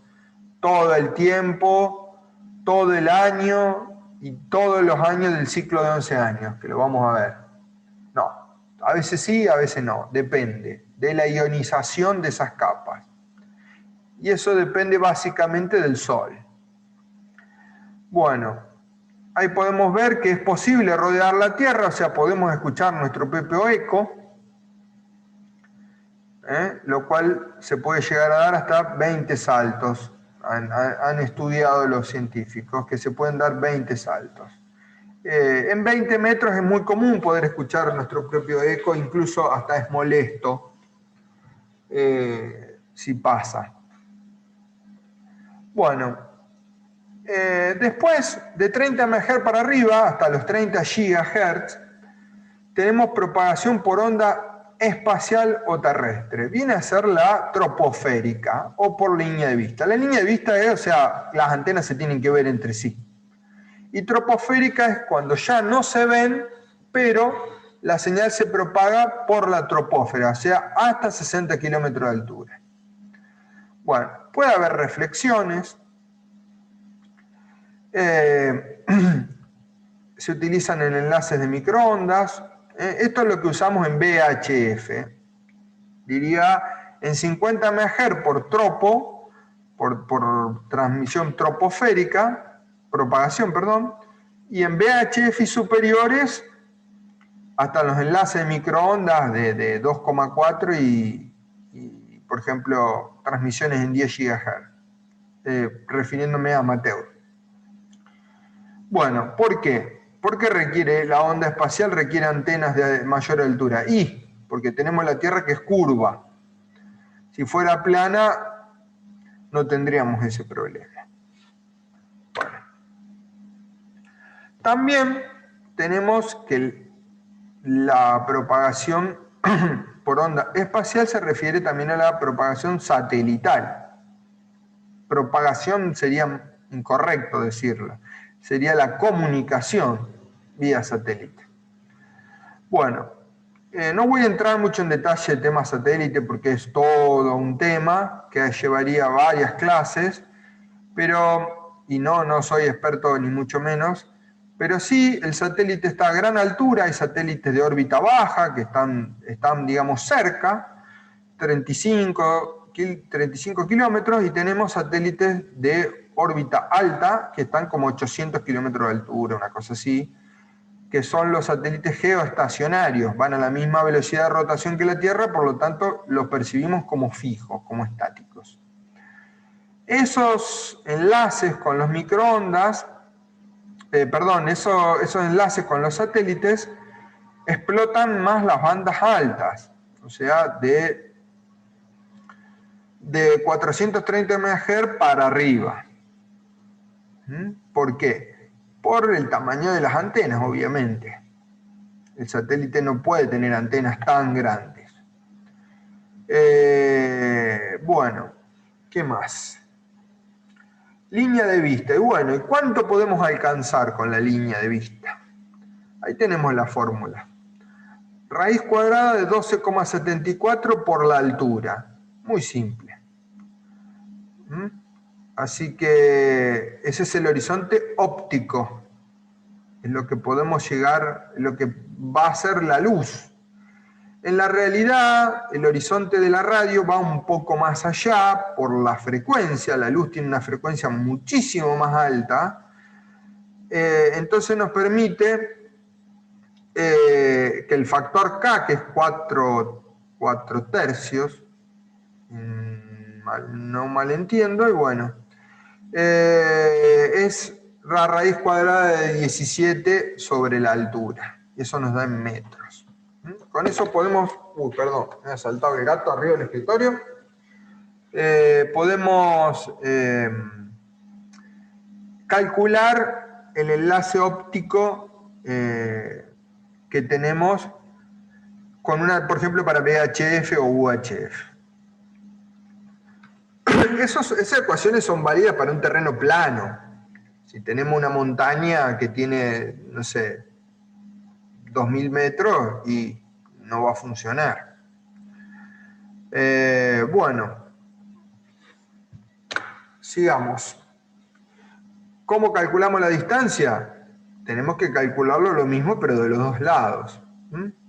todo el tiempo, todo el año y todos los años del ciclo de 11 años, que lo vamos a ver. No, a veces sí, a veces no, depende de la ionización de esas capas. Y eso depende básicamente del Sol. Bueno, ahí podemos ver que es posible rodear la Tierra, o sea, podemos escuchar nuestro propio eco, lo cual se puede llegar a dar hasta 20 saltos. Han estudiado los científicos que se pueden dar 20 saltos. En 20 metros es muy común poder escuchar nuestro propio eco, incluso hasta es molesto si pasa. Bueno, después de 30 MHz para arriba, hasta los 30 GHz, tenemos propagación por onda espacial o terrestre. Viene a ser la troposférica o por línea de vista. La línea de vista es, o sea, las antenas se tienen que ver entre sí. Y troposférica es cuando ya no se ven, pero la señal se propaga por la troposfera, o sea, hasta 60 kilómetros de altura. Bueno, puede haber reflexiones. Se utilizan en enlaces de microondas. Esto es lo que usamos en VHF. Diría en 50 MHz por tropo, por transmisión troposférica, propagación, perdón, y en VHF y superiores hasta los enlaces de microondas de 2,4 y, por ejemplo, transmisiones en 10 GHz, refiriéndome a amateur. Bueno, ¿por qué? Porque la onda espacial requiere antenas de mayor altura. Y porque tenemos la Tierra que es curva. Si fuera plana, no tendríamos ese problema. Bueno. También tenemos que la propagación por onda espacial se refiere también a la propagación satelital. Propagación sería incorrecto decirlo. Sería la comunicación vía satélite. Bueno, no voy a entrar mucho en detalle el tema satélite porque es todo un tema que llevaría varias clases, pero, y no soy experto ni mucho menos, pero sí el satélite está a gran altura, hay satélites de órbita baja que están digamos, cerca, 35 kilómetros, y tenemos satélites de órbita alta que están como 800 kilómetros de altura, una cosa así, que son los satélites geoestacionarios, van a la misma velocidad de rotación que la Tierra, por lo tanto los percibimos como fijos, como estáticos. Esos enlaces con los microondas, esos enlaces con los satélites explotan más las bandas altas, o sea, de 430 MHz para arriba. ¿Por qué? Por el tamaño de las antenas, obviamente. El satélite no puede tener antenas tan grandes. Bueno, ¿qué más? Línea de vista. Y bueno, ¿y cuánto podemos alcanzar con la línea de vista? Ahí tenemos la fórmula. Raíz cuadrada de 12,74 por la altura. Muy simple. Así que ese es el horizonte óptico. Es lo que podemos llegar, lo que va a ser la luz. En la realidad, el horizonte de la radio va un poco más allá por la frecuencia. La luz tiene una frecuencia muchísimo más alta. Entonces nos permite que el factor K, que es 4 tercios, no malentiendo, y bueno, es la raíz cuadrada de 17 sobre la altura. Eso nos da en metros. Con eso podemos... perdón, me ha saltado el gato arriba del escritorio. Podemos calcular el enlace óptico que tenemos con por ejemplo, para VHF o UHF. Esas ecuaciones son válidas para un terreno plano. Si tenemos una montaña que tiene, no sé, 2000 metros y no va a funcionar. Bueno, sigamos. ¿Cómo calculamos la distancia? Tenemos que calcularlo lo mismo, pero de los dos lados.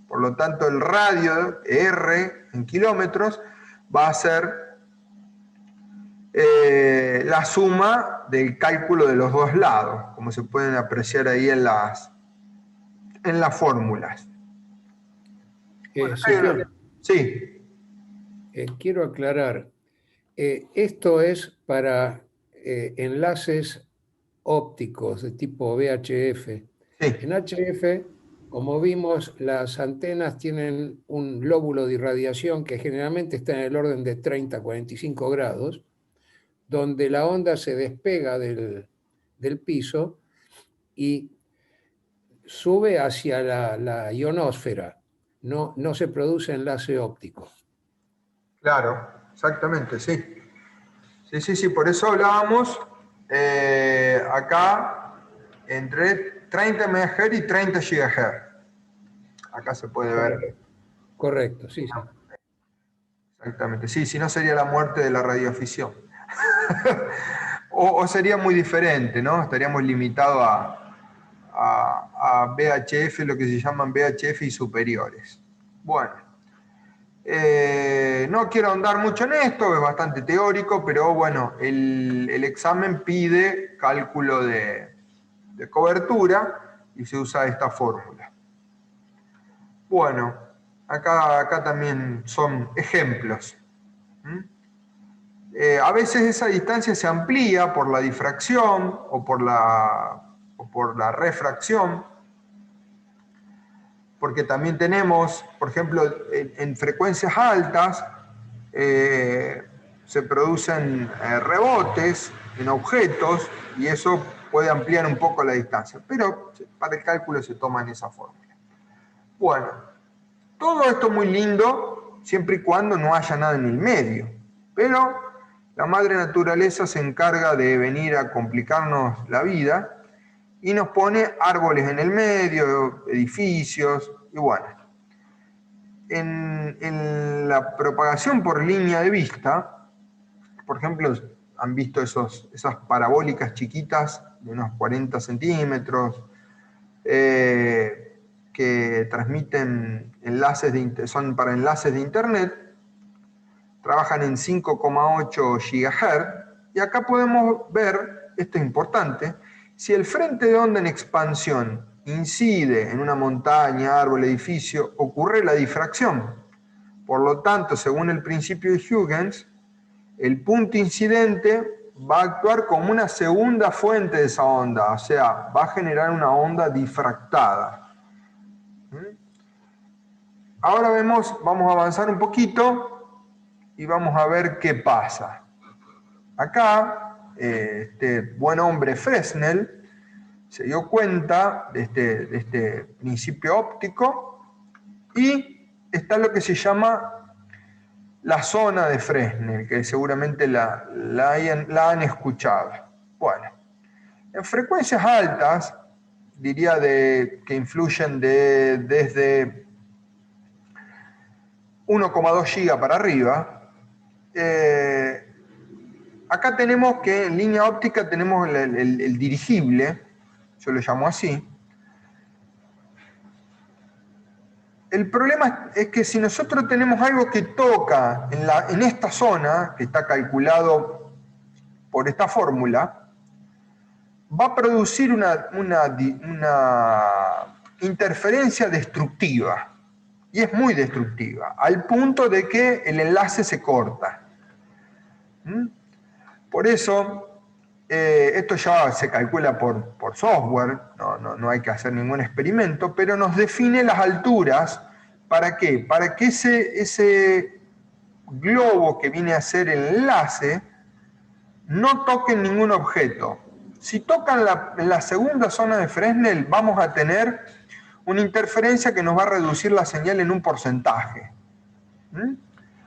Por lo tanto, el radio R en kilómetros va a ser la suma del cálculo de los dos lados, como se pueden apreciar ahí en las fórmulas. Bueno, Ezequiel, sí. quiero aclarar, esto es para enlaces ópticos de tipo VHF. Sí. En HF, como vimos, las antenas tienen un lóbulo de irradiación que generalmente está en el orden de 30 a 45 grados, donde la onda se despega del piso y sube hacia la ionosfera. No se produce enlace óptico. Claro, exactamente, sí. Sí, por eso hablábamos acá entre 30 MHz y 30 GHz. Acá se puede ver. Correcto, sí. Exactamente, sí, si no sería la muerte de la radiofisión. o sería muy diferente, ¿no? Estaríamos limitados a VHF, lo que se llaman VHF y superiores. Bueno, no quiero ahondar mucho en esto, es bastante teórico, pero bueno, el examen pide cálculo de cobertura y se usa esta fórmula. Bueno, acá también son ejemplos. A veces esa distancia se amplía por la difracción o por la refracción, porque también tenemos, por ejemplo, en frecuencias altas se producen rebotes en objetos y eso puede ampliar un poco la distancia, pero para el cálculo se toma en esa fórmula. Bueno, todo esto muy lindo siempre y cuando no haya nada en el medio, pero la madre naturaleza se encarga de venir a complicarnos la vida y nos pone árboles en el medio, edificios, y bueno. En la propagación por línea de vista, por ejemplo, han visto esas parabólicas chiquitas de unos 40 centímetros que transmiten son para enlaces de internet, trabajan en 5,8 GHz, y acá podemos ver, esto es importante, si el frente de onda en expansión incide en una montaña, árbol, edificio, ocurre la difracción. Por lo tanto, según el principio de Huygens, el punto incidente va a actuar como una segunda fuente de esa onda, o sea, va a generar una onda difractada. Ahora vamos a avanzar un poquito y vamos a ver qué pasa. Acá, este buen hombre Fresnel se dio cuenta de este principio óptico y está lo que se llama la zona de Fresnel, que seguramente la han escuchado. Bueno, en frecuencias altas, diría que influyen desde 1,2 giga para arriba, acá tenemos que en línea óptica tenemos el dirigible, yo lo llamo así. El problema es que si nosotros tenemos algo que toca en esta zona, que está calculado por esta fórmula, va a producir una interferencia destructiva, y es muy destructiva, al punto de que el enlace se corta. Por eso, esto ya se calcula por software, no hay que hacer ningún experimento, pero nos define las alturas. ¿Para qué? Para que ese globo que viene a ser el enlace no toque ningún objeto, Si tocan en la segunda zona de Fresnel, vamos a tener una interferencia que nos va a reducir la señal en un porcentaje.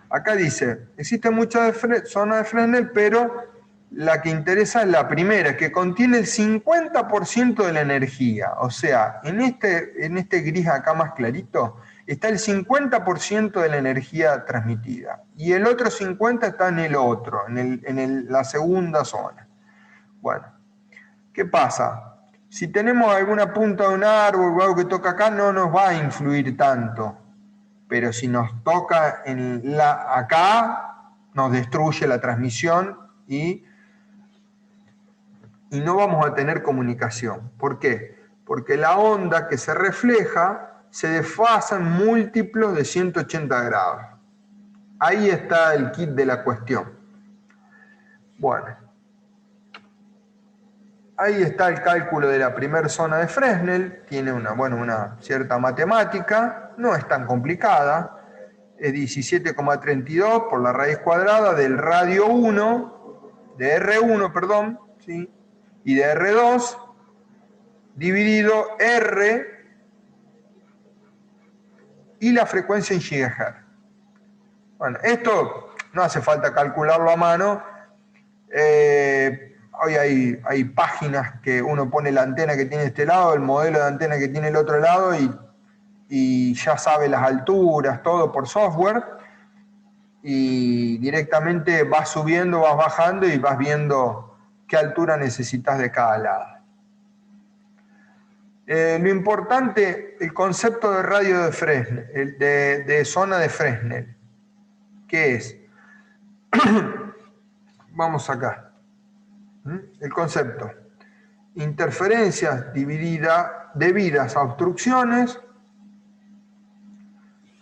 Acá dice, existen muchas zonas de Fresnel, pero la que interesa es la primera, que contiene el 50% de la energía. O sea, en este gris acá más clarito, está el 50% de la energía transmitida. Y el otro 50% está en el otro, en la segunda zona. Bueno, ¿qué pasa? Si tenemos alguna punta de un árbol o algo que toca acá, no nos va a influir tanto. Pero si nos toca acá, nos destruye la transmisión y no vamos a tener comunicación. ¿Por qué? Porque la onda que se refleja se desfasa en múltiplos de 180 grados. Ahí está el kit de la cuestión. Bueno, ahí está el cálculo de la primera zona de Fresnel. Tiene una cierta matemática, no es tan complicada. Es 17,32 por la raíz cuadrada del radio 1, de R1, perdón, ¿sí? Y de R2 dividido R y la frecuencia en gigahertz. Bueno, esto no hace falta calcularlo a mano. Hoy hay páginas que uno pone la antena que tiene este lado, el modelo de antena que tiene el otro lado y ya sabe las alturas, todo por software. Y directamente vas subiendo, vas bajando y vas viendo qué altura necesitas de cada lado. Lo importante, el concepto de radio de Fresnel, de zona de Fresnel, ¿qué es? Vamos acá. El concepto. Interferencias debidas a obstrucciones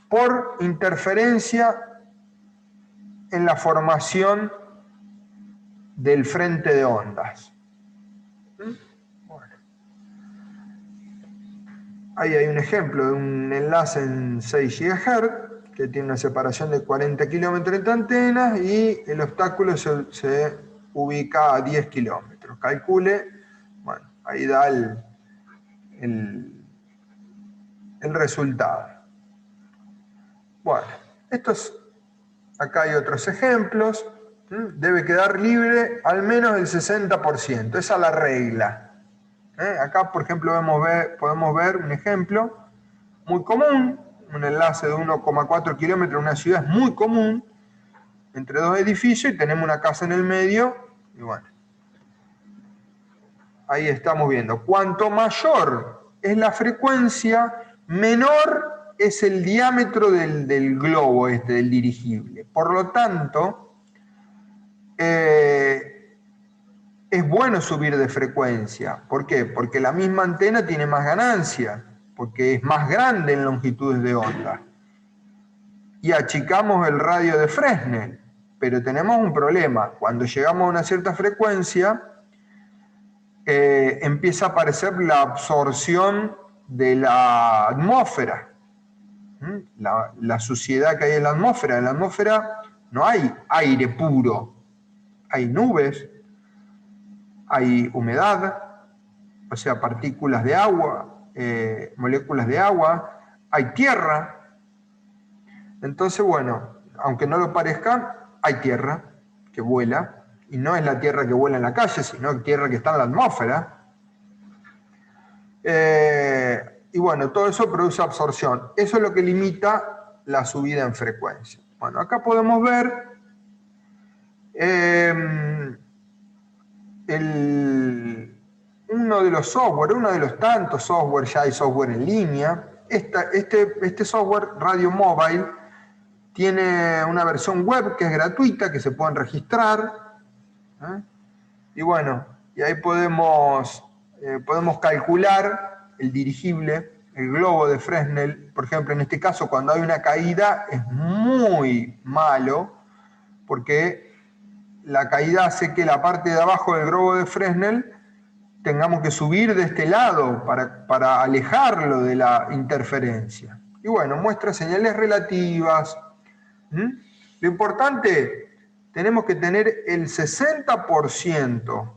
por interferencia en la formación del frente de ondas. Bueno. Ahí hay un ejemplo de un enlace en 6 GHz que tiene una separación de 40 kilómetros entre antenas y el obstáculo se ubica a 10 kilómetros. Calcule, bueno, ahí da el resultado. Bueno, acá hay otros ejemplos. Debe quedar libre al menos el 60%. Esa es la regla. Acá, por ejemplo, podemos ver un ejemplo muy común. Un enlace de 1,4 kilómetros en una ciudad es muy común. Entre dos edificios y tenemos una casa en el medio. Y bueno, ahí estamos viendo. Cuanto mayor es la frecuencia, menor es el diámetro del globo del dirigible. Por lo tanto, es bueno subir de frecuencia. ¿Por qué? Porque la misma antena tiene más ganancia, porque es más grande en longitudes de onda. Y achicamos el radio de Fresnel, pero tenemos un problema. Cuando llegamos a una cierta frecuencia, empieza a aparecer la absorción de la atmósfera. La suciedad que hay en la atmósfera. En la atmósfera no hay aire puro, hay nubes, hay humedad, o sea, partículas de agua, moléculas de agua, hay tierra. Entonces, bueno, aunque no lo parezca, hay tierra que vuela, y no es la tierra que vuela en la calle, sino tierra que está en la atmósfera. Y bueno, todo eso produce absorción. Eso es lo que limita la subida en frecuencia. Bueno, acá podemos ver uno de los software, uno de los tantos software, ya hay software en línea. Este software Radio Mobile tiene una versión web que es gratuita, que se pueden registrar. Y bueno, y ahí podemos calcular el dirigible, el globo de Fresnel. Por ejemplo, en este caso, cuando hay una caída, es muy malo, porque la caída hace que la parte de abajo del globo de Fresnel tengamos que subir de este lado para alejarlo de la interferencia. Y bueno, muestra señales relativas. Lo importante, tenemos que tener el 60%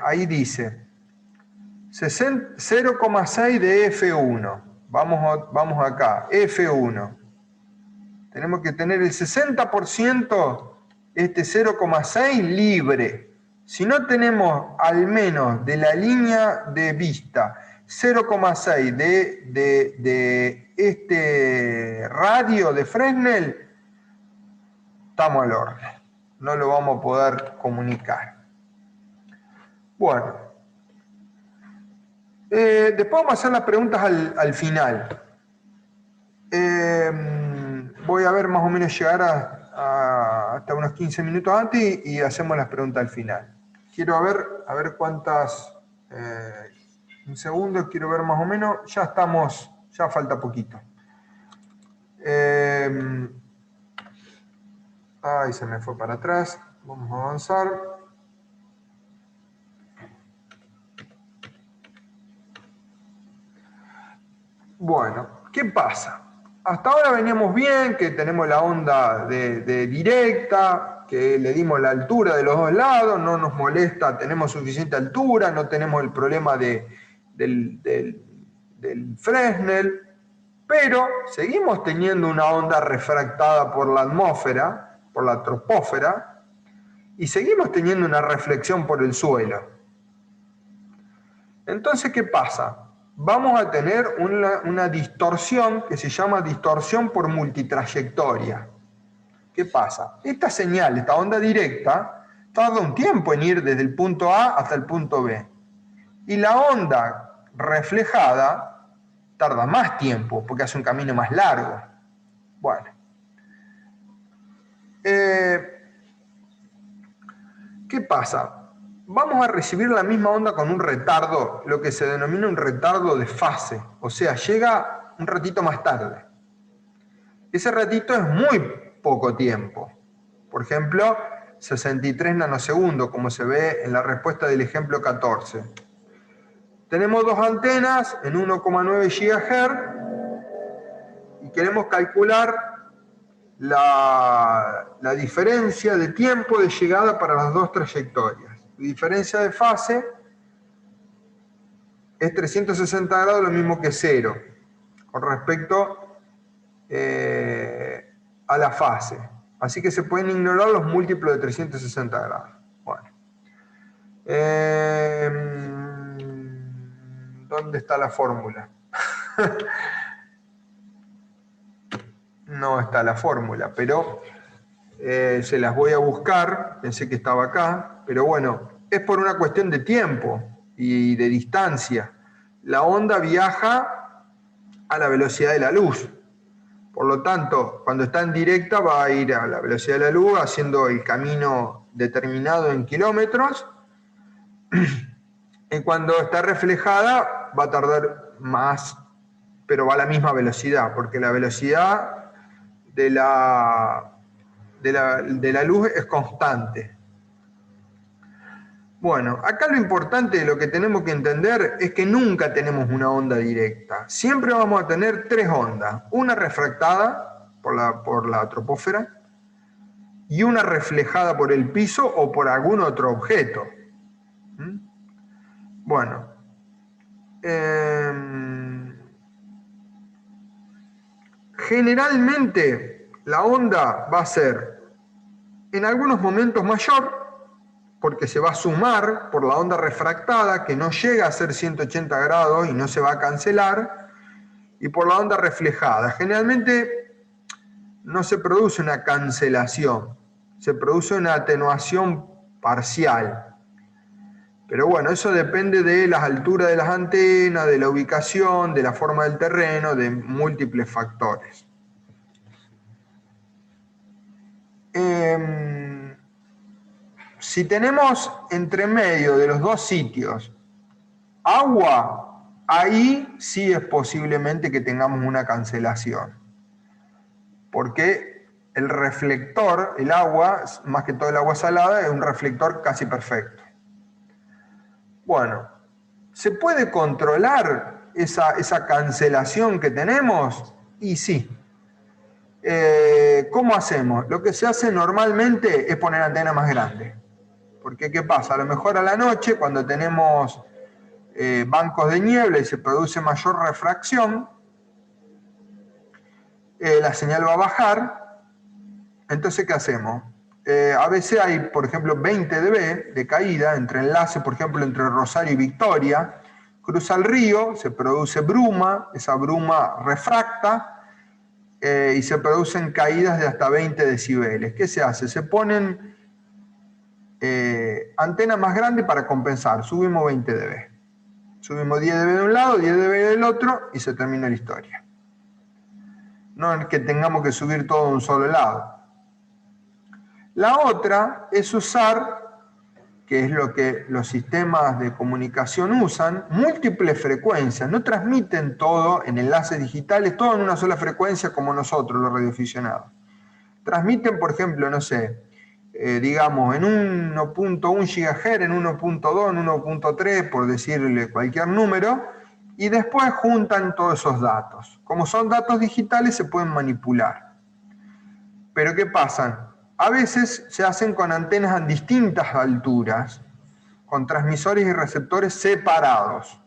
Ahí dice 0,6 de F1. Vamos acá, F1. Tenemos que tener el 60%, este 0,6 libre. Si no tenemos al menos de la línea de vista 0,6 de este radio de Fresnel, estamos al horno. No lo vamos a poder comunicar. Bueno. Después vamos a hacer las preguntas al final. Voy a ver más o menos llegar hasta unos 15 minutos antes y hacemos las preguntas al final. Quiero ver cuántas... un segundo, quiero ver más o menos. Ya estamos, ya falta poquito. Ay, se me fue para atrás. Vamos a avanzar. Bueno, ¿qué pasa? Hasta ahora veníamos bien, que tenemos la onda de directa, que le dimos la altura de los dos lados, no nos molesta, tenemos suficiente altura, no tenemos el problema del Fresnel, pero seguimos teniendo una onda refractada por la atmósfera, por la troposfera, y seguimos teniendo una reflexión por el suelo. Entonces, ¿qué pasa? Vamos a tener una distorsión que se llama distorsión por multitrayectoria. ¿Qué pasa? Esta señal, esta onda directa, tarda un tiempo en ir desde el punto A hasta el punto B. Y la onda reflejada tarda más tiempo porque hace un camino más largo. Bueno. ¿Qué pasa? Vamos a recibir la misma onda con un retardo, lo que se denomina un retardo de fase, o sea, llega un ratito más tarde. Ese ratito es muy poco tiempo. Por ejemplo, 63 nanosegundos, como se ve en la respuesta del ejemplo 14. Tenemos dos antenas en 1,9 GHz y queremos calcular la diferencia de tiempo de llegada para las dos trayectorias. La diferencia de fase es 360 grados, lo mismo que 0, con respecto a la fase. Así que se pueden ignorar los múltiplos de 360 grados. Bueno. ¿Dónde está la fórmula? No está la fórmula, pero se las voy a buscar. Pensé que estaba acá, pero bueno, es por una cuestión de tiempo y de distancia. La onda viaja a la velocidad de la luz. Por lo tanto, cuando está en directa va a ir a la velocidad de la luz haciendo el camino determinado en kilómetros. Y cuando está reflejada va a tardar más, pero va a la misma velocidad, porque la velocidad de la luz es constante. Bueno, acá lo importante, lo que tenemos que entender es que nunca tenemos una onda directa. Siempre vamos a tener tres ondas. Una refractada por la troposfera y una reflejada por el piso o por algún otro objeto. Bueno. Generalmente la onda va a ser en algunos momentos mayor, porque se va a sumar por la onda refractada, que no llega a ser 180 grados y no se va a cancelar, y por la onda reflejada. Generalmente no se produce una cancelación, se produce una atenuación parcial. Pero bueno, eso depende de las alturas de las antenas, de la ubicación, de la forma del terreno, de múltiples factores. Si tenemos entre medio de los dos sitios agua, ahí sí es posiblemente que tengamos una cancelación. Porque el reflector, el agua, más que todo el agua salada, es un reflector casi perfecto. Bueno, ¿se puede controlar esa cancelación que tenemos? Y sí. ¿Cómo hacemos? Lo que se hace normalmente es poner antenas más grandes. Porque ¿qué pasa? A lo mejor a la noche, cuando tenemos bancos de niebla y se produce mayor refracción, la señal va a bajar. Entonces, ¿qué hacemos? A veces hay, por ejemplo, 20 dB de caída entre enlaces, por ejemplo, entre Rosario y Victoria. Cruza el río, se produce bruma, esa bruma refracta y se producen caídas de hasta 20 decibeles. ¿Qué se hace? Se ponen antenas más grandes para compensar. Subimos 20 dB. Subimos 10 dB de un lado, 10 dB del otro y se termina la historia. No es que tengamos que subir todo de un solo lado. La otra es usar, que es lo que los sistemas de comunicación usan, múltiples frecuencias. No transmiten todo en enlaces digitales, todo en una sola frecuencia como nosotros, los radioaficionados. Transmiten, por ejemplo, no sé, digamos, en 1.1 GHz, en 1.2, en 1.3, por decirle cualquier número, y después juntan todos esos datos. Como son datos digitales, se pueden manipular. Pero ¿qué pasa? A veces se hacen con antenas a distintas alturas, con transmisores y receptores separados,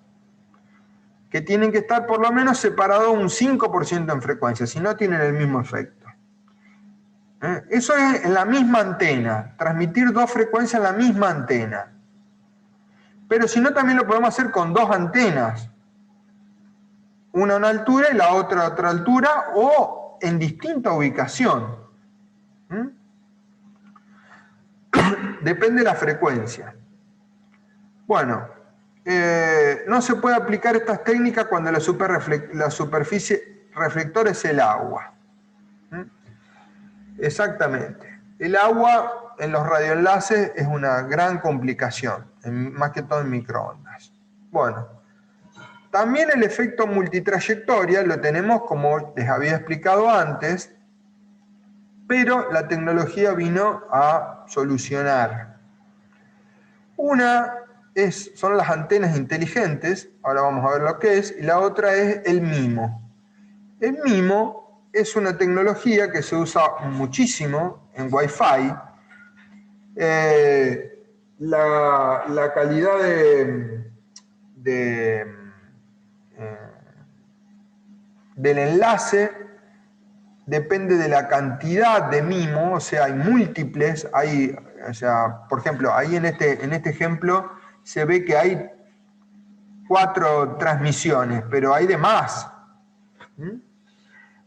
que tienen que estar por lo menos separados un 5% en frecuencia, si no tienen el mismo efecto. Eso es en la misma antena, transmitir dos frecuencias en la misma antena. Pero si no, también lo podemos hacer con dos antenas, una a una altura y la otra a otra altura, o en distinta ubicación. Depende de la frecuencia. Bueno, no se puede aplicar estas técnicas cuando la superficie reflector es el agua. Exactamente. El agua en los radioenlaces es una gran complicación, más que todo en microondas. Bueno, también el efecto multitrayectoria lo tenemos, como les había explicado antes, pero la tecnología vino a solucionar. Una son las antenas inteligentes, ahora vamos a ver lo que es, y la otra es el MIMO. El MIMO es una tecnología que se usa muchísimo en Wi-Fi. La calidad del enlace depende de la cantidad de MIMO, o sea, hay múltiples, o sea, por ejemplo, ahí en este ejemplo se ve que hay 4 transmisiones, pero hay de más.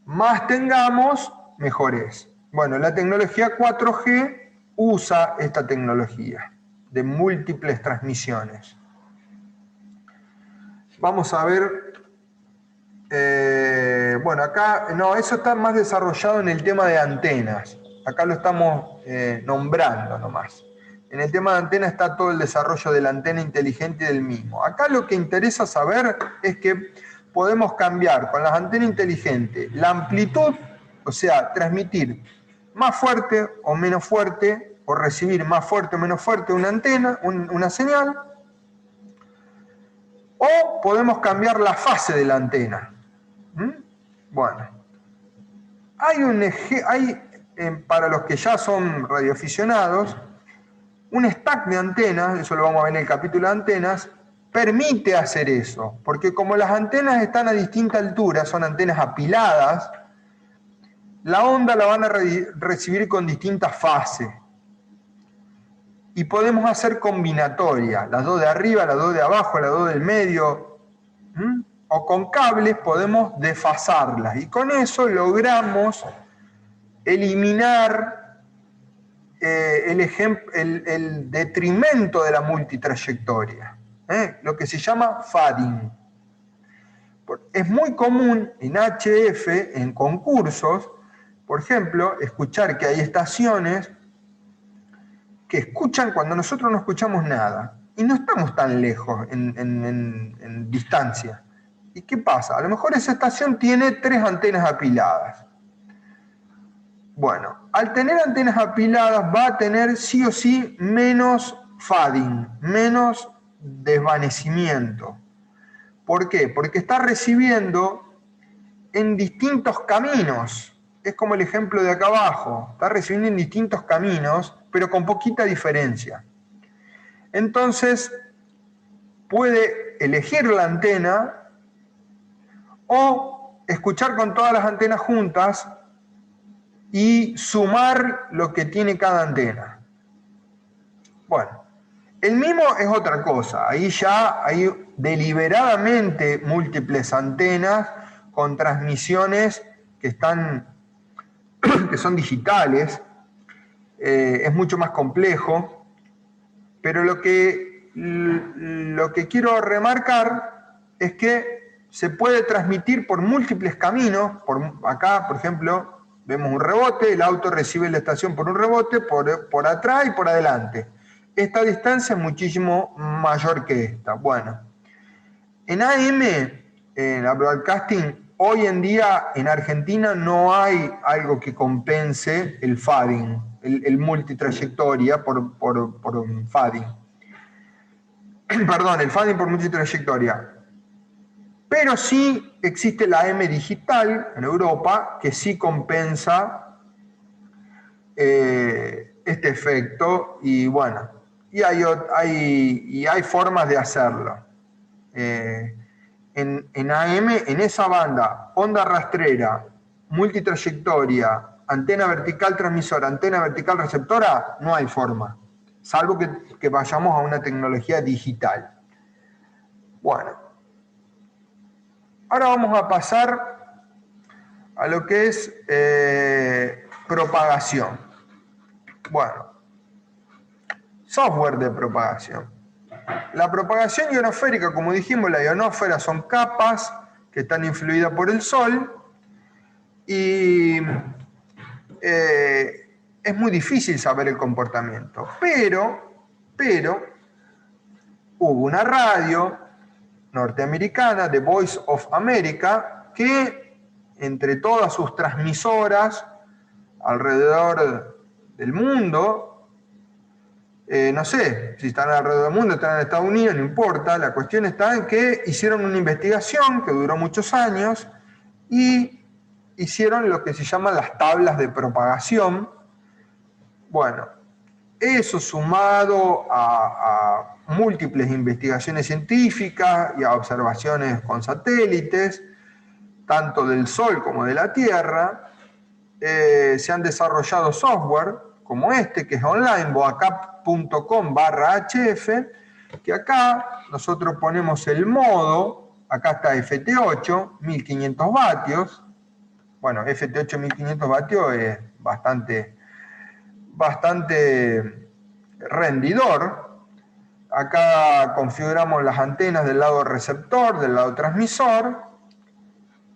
Más tengamos, mejor es. Bueno, la tecnología 4G usa esta tecnología de múltiples transmisiones. Vamos a ver. Bueno, acá, no, eso está más desarrollado en el tema de antenas. Acá lo estamos nombrando nomás. En el tema de antenas está todo el desarrollo de la antena inteligente y del mismo. Acá lo que interesa saber es que podemos cambiar con las antenas inteligentes la amplitud, o sea, transmitir más fuerte o menos fuerte, o recibir más fuerte o menos fuerte una antena, una señal, o podemos cambiar la fase de la antena. Bueno, hay para los que ya son radioaficionados, un stack de antenas, eso lo vamos a ver en el capítulo de antenas, permite hacer eso, porque como las antenas están a distinta altura, son antenas apiladas, la onda la van a recibir con distintas fases. Y podemos hacer combinatoria, las dos de arriba, las dos de abajo, las dos del medio. O con cables podemos desfasarlas. Y con eso logramos eliminar el detrimento de la multitrayectoria, lo que se llama fading. Es muy común en HF, en concursos, por ejemplo, escuchar que hay estaciones que escuchan cuando nosotros no escuchamos nada. Y no estamos tan lejos en distancia. ¿Y qué pasa? A lo mejor esa estación tiene 3 antenas apiladas. Bueno, al tener antenas apiladas va a tener sí o sí menos fading, menos desvanecimiento. ¿Por qué? Porque está recibiendo en distintos caminos. Es como el ejemplo de acá abajo. Está recibiendo en distintos caminos, pero con poquita diferencia. Entonces, puede elegir la antena o escuchar con todas las antenas juntas y sumar lo que tiene cada antena. Bueno, el MIMO es otra cosa. Ahí ya hay deliberadamente múltiples antenas con transmisiones que son digitales. Es mucho más complejo. Pero lo que quiero remarcar es que se puede transmitir por múltiples caminos. Acá, por ejemplo, vemos un rebote, el auto recibe la estación por un rebote, por atrás y por adelante. Esta distancia es muchísimo mayor que esta. Bueno, en AM, en la broadcasting, hoy en día en Argentina no hay algo que compense el fading, el multitrayectoria por un fading. Perdón, el fading por multitrayectoria. Pero sí existe la AM digital en Europa que sí compensa este efecto y bueno, y hay formas de hacerlo. En AM, en esa banda, onda rastrera, multitrayectoria, antena vertical transmisora, antena vertical receptora, no hay forma, salvo que vayamos a una tecnología digital. Bueno, ahora vamos a pasar a lo que es propagación. Bueno, software de propagación. La propagación ionosférica, como dijimos, la ionosfera son capas que están influidas por el Sol y es muy difícil saber el comportamiento. Pero hubo una radio norteamericana, The Voice of America, que entre todas sus transmisoras alrededor del mundo, no sé si están alrededor del mundo, están en Estados Unidos, no importa, la cuestión está en que hicieron una investigación que duró muchos años y hicieron lo que se llaman las tablas de propagación. Bueno, eso sumado a múltiples investigaciones científicas y a observaciones con satélites, tanto del Sol como de la Tierra, se han desarrollado software como este, que es online, boacap.com/hf, que acá nosotros ponemos el modo, acá está FT8, 1500 vatios. Bueno, FT8 1500 vatios es bastante rendidor. Acá configuramos las antenas del lado receptor, del lado transmisor,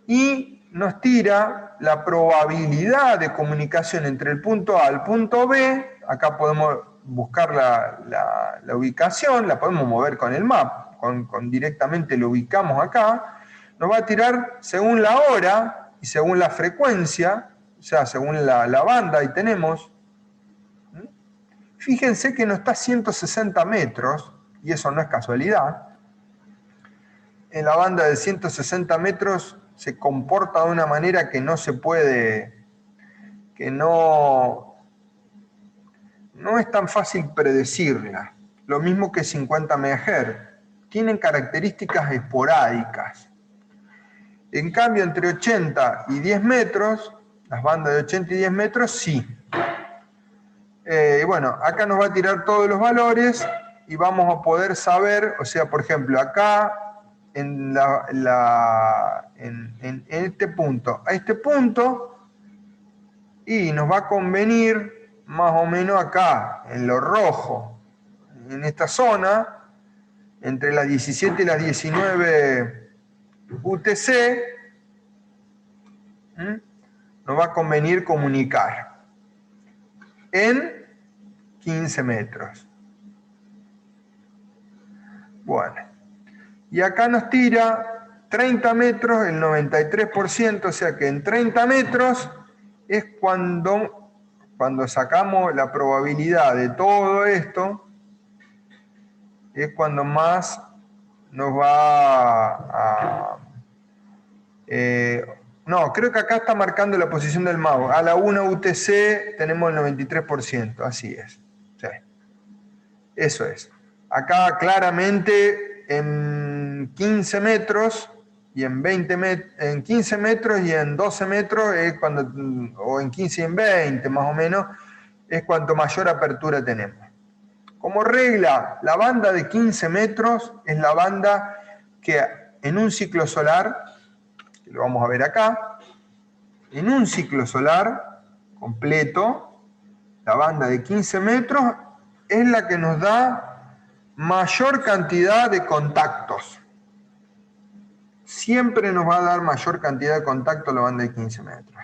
y nos tira la probabilidad de comunicación entre el punto A y el punto B. Acá podemos buscar la ubicación, la podemos mover con el map, directamente lo ubicamos acá. Nos va a tirar según la hora y según la frecuencia, o sea, según la banda, ahí tenemos. Fíjense que no está a 160 metros, y eso no es casualidad. En la banda de 160 metros se comporta de una manera que no se puede, que no es tan fácil predecirla. Lo mismo que 50 MHz. Tienen características esporádicas. En cambio, entre 80 y 10 metros, las bandas de 80 y 10 metros, sí. Bueno, acá nos va a tirar todos los valores y vamos a poder saber, o sea, por ejemplo, acá en este punto, a este punto, y nos va a convenir más o menos acá, en lo rojo, en esta zona, entre las 17 y las 19 UTC, nos va a convenir comunicar en 15 metros. Bueno. Y acá nos tira 30 metros, el 93%, o sea que en 30 metros es cuando sacamos la probabilidad de todo esto, es cuando más nos va a... no, creo que acá está marcando la posición del mago. A la 1 UTC tenemos el 93%, así es. Sí. Eso es. Acá claramente en 15 metros y en 15 metros y en 12 metros es cuando, o en 15 y en 20 más o menos, es cuanto mayor apertura tenemos. Como regla, la banda de 15 metros es la banda que en un ciclo solar, que lo vamos a ver acá, en un ciclo solar completo, la banda de 15 metros es la que nos da mayor cantidad de contactos. Siempre nos va a dar mayor cantidad de contactos la banda de 15 metros.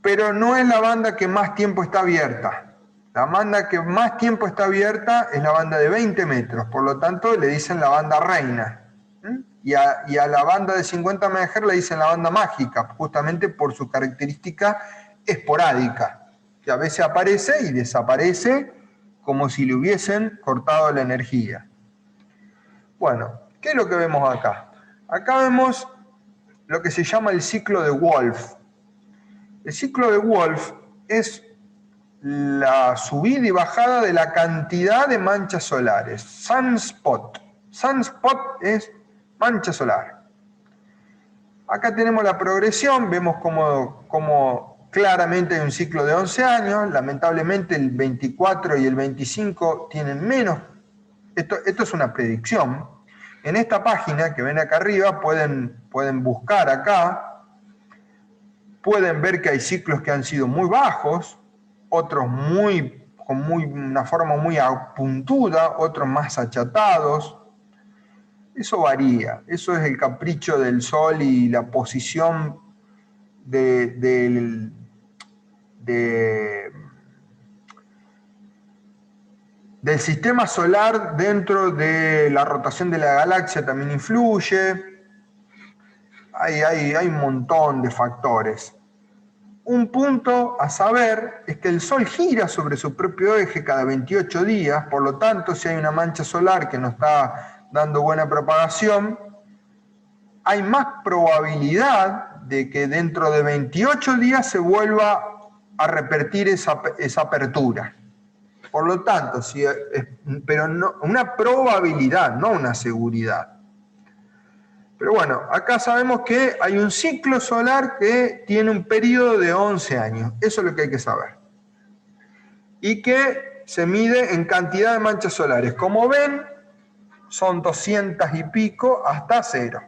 Pero no es la banda que más tiempo está abierta. La banda que más tiempo está abierta es la banda de 20 metros, por lo tanto le dicen la banda reina. Y a la banda de 50 MHz le dicen la banda mágica, justamente por su característica esporádica, que a veces aparece y desaparece como si le hubiesen cortado la energía. Bueno, ¿qué es lo que vemos acá? Acá vemos lo que se llama el ciclo de Wolf. El ciclo de Wolf es la subida y bajada de la cantidad de manchas solares. Sunspot. Sunspot es mancha solar. Acá tenemos la progresión, vemos como claramente hay un ciclo de 11 años, lamentablemente el 24 y el 25 tienen menos. Esto es una predicción. En esta página que ven acá arriba pueden buscar acá, pueden ver que hay ciclos que han sido muy bajos, otros con una forma muy puntuda, otros más achatados. Eso varía, eso es el capricho del Sol y la posición del sistema solar dentro de la rotación de la galaxia también influye. Hay un montón de factores. Un punto a saber es que el Sol gira sobre su propio eje cada 28 días, por lo tanto, si hay una mancha solar que no está dando buena propagación, hay más probabilidad de que dentro de 28 días se vuelva a repetir esa apertura. Por lo tanto, pero no, una probabilidad, no una seguridad. Pero bueno, acá sabemos que hay un ciclo solar que tiene un periodo de 11 años. Eso es lo que hay que saber. Y que se mide en cantidad de manchas solares. Como ven, son 200 y pico hasta 0.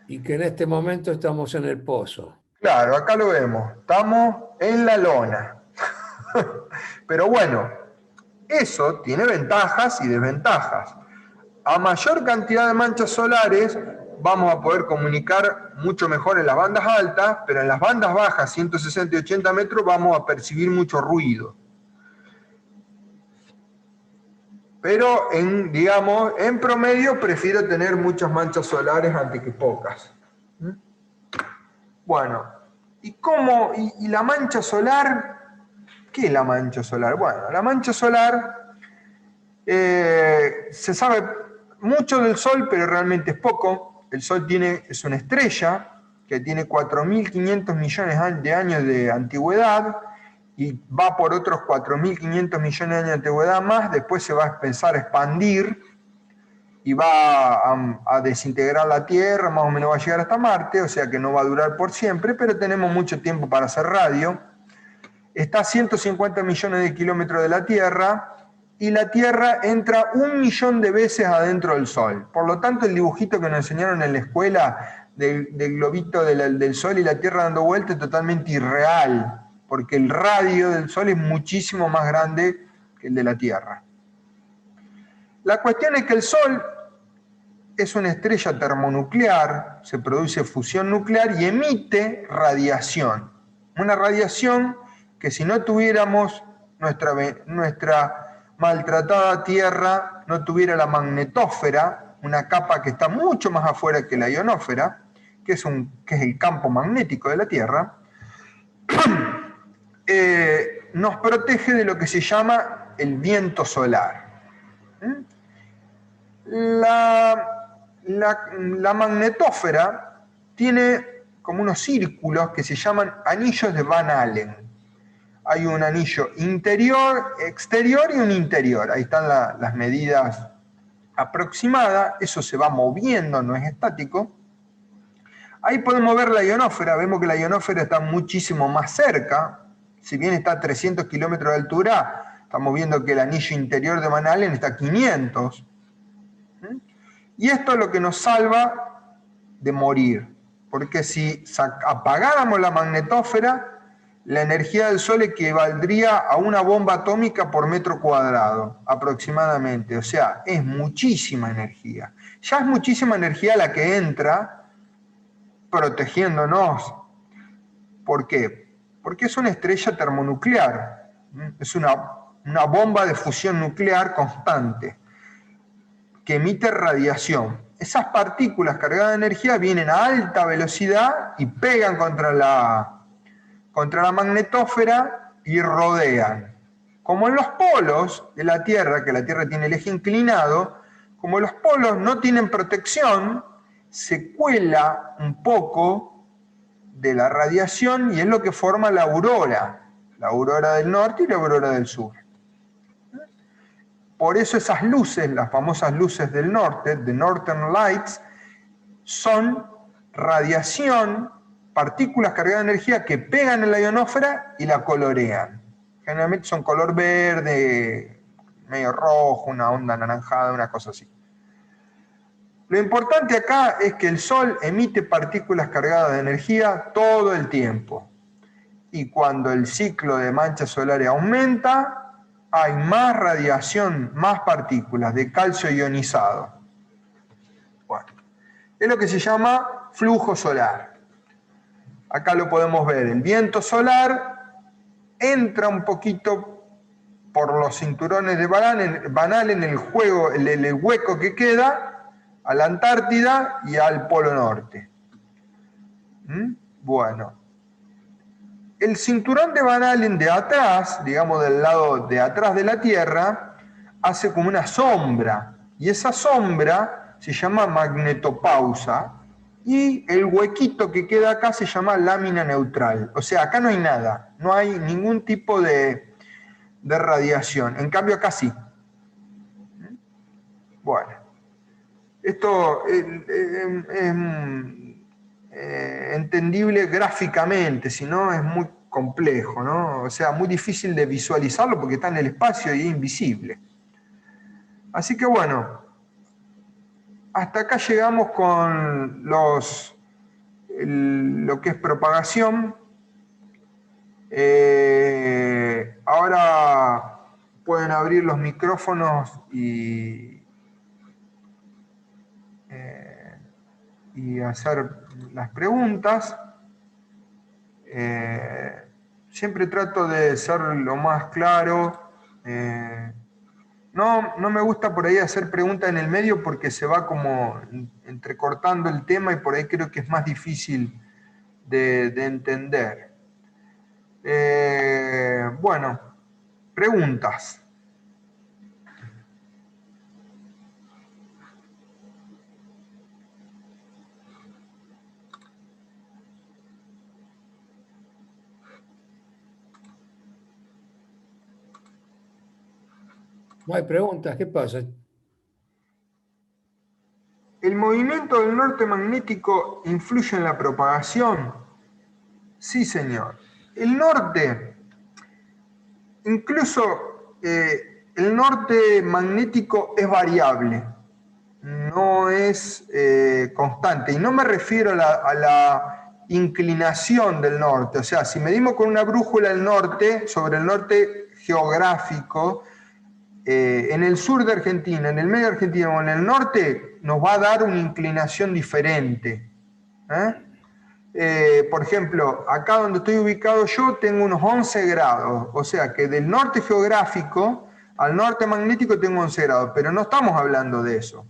Y que en este momento estamos en el pozo. Claro, acá lo vemos. Estamos en la lona. Pero bueno, eso tiene ventajas y desventajas. A mayor cantidad de manchas solares vamos a poder comunicar mucho mejor en las bandas altas, pero en las bandas bajas, 160 y 80 metros, vamos a percibir mucho ruido. Pero en promedio prefiero tener muchas manchas solares antes que pocas. Bueno, ¿y la mancha solar? ¿Qué es la mancha solar? Bueno, la mancha solar se sabe mucho del Sol, pero realmente es poco. El Sol es una estrella que tiene 4.500 millones de años de antigüedad y va por otros 4.500 millones de años de antigüedad más. Después se va a empezar a expandir y va a desintegrar la Tierra, más o menos va a llegar hasta Marte, o sea que no va a durar por siempre, pero tenemos mucho tiempo para hacer radio. Está a 150 millones de kilómetros de la Tierra y la Tierra entra 1 millón de veces adentro del Sol. Por lo tanto, el dibujito que nos enseñaron en la escuela del globito del Sol y la Tierra dando vueltas es totalmente irreal, porque el radio del Sol es muchísimo más grande que el de la Tierra. La cuestión es que el Sol es una estrella termonuclear, se produce fusión nuclear y emite radiación. Una radiación que si no tuviéramos nuestra maltratada Tierra, no tuviera la magnetósfera, una capa que está mucho más afuera que la ionósfera, que es el campo magnético de la Tierra, nos protege de lo que se llama el viento solar. La magnetósfera tiene como unos círculos que se llaman anillos de Van Allen. hay un anillo interior, exterior y un interior. Ahí están las medidas aproximadas. Eso se va moviendo, no es estático. Ahí podemos ver la ionósfera. Vemos que la ionósfera está muchísimo más cerca. Si bien está a 300 kilómetros de altura, estamos viendo que el anillo interior de Van Allen está a 500. Y esto es lo que nos salva de morir. Porque si apagáramos la magnetósfera, la energía del Sol equivaldría a una bomba atómica por metro cuadrado, aproximadamente. O sea, es muchísima energía. Ya es muchísima energía la que entra protegiéndonos. ¿Por qué? Porque es una estrella termonuclear. Es una bomba de fusión nuclear constante que emite radiación. Esas partículas cargadas de energía vienen a alta velocidad y pegan contra la magnetósfera y rodean. Como en los polos de la Tierra, que la Tierra tiene el eje inclinado, como los polos no tienen protección, se cuela un poco de la radiación y es lo que forma la aurora del norte y la aurora del sur. Por eso esas luces, las famosas luces del norte, the Northern Lights, son radiación, partículas cargadas de energía que pegan en la ionósfera y la colorean. Generalmente son color verde, medio rojo, una onda anaranjada, una cosa así. Lo importante acá es que el Sol emite partículas cargadas de energía todo el tiempo. Y cuando el ciclo de manchas solares aumenta, hay más radiación, más partículas de calcio ionizado. Bueno, es lo que se llama flujo solar. Acá lo podemos ver. El viento solar entra un poquito por los cinturones de Van Allen, el hueco que queda a la Antártida y al Polo Norte. Bueno. El cinturón de Van Allen de atrás, digamos del lado de atrás de la Tierra, hace como una sombra. Y esa sombra se llama magnetopausa. Y el huequito que queda acá se llama lámina neutral. O sea, acá no hay nada. No hay ningún tipo de radiación. En cambio, acá sí. Bueno. Esto es entendible gráficamente, si no es muy complejo, ¿no? O sea, muy difícil de visualizarlo porque está en el espacio y es invisible. Así que bueno, hasta acá llegamos con lo que es propagación. Ahora pueden abrir los micrófonos y hacer las preguntas. Siempre trato de ser lo más claro. No me gusta por ahí hacer preguntas en el medio porque se va como entrecortando el tema y por ahí creo que es más difícil de entender. Bueno, preguntas. No hay preguntas, ¿qué pasa? ¿El movimiento del norte magnético influye en la propagación? Sí, señor. El norte, incluso el norte magnético es variable, no es constante. Y no me refiero a la inclinación del norte. O sea, si medimos con una brújula el norte, sobre el norte geográfico, en el sur de Argentina, en el medio de Argentina o en el norte, nos va a dar una inclinación diferente. Por ejemplo, acá donde estoy ubicado yo tengo unos 11 grados, o sea que del norte geográfico al norte magnético tengo 11 grados, pero no estamos hablando de eso,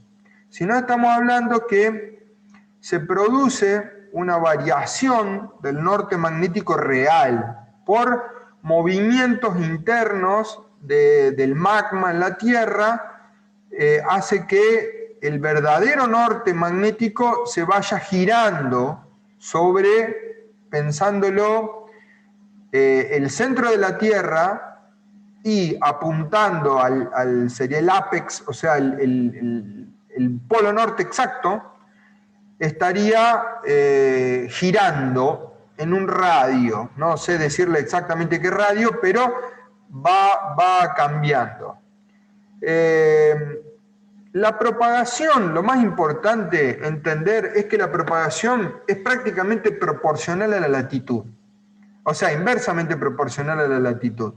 sino estamos hablando que se produce una variación del norte magnético real por movimientos internos del magma en la Tierra, hace que el verdadero norte magnético se vaya girando pensándolo el centro de la Tierra y apuntando sería el apex, o sea, el polo norte exacto, estaría girando en un radio, no sé decirle exactamente qué radio, pero va cambiando. La propagación, lo más importante entender es que la propagación es prácticamente proporcional a la latitud, o sea, inversamente proporcional a la latitud.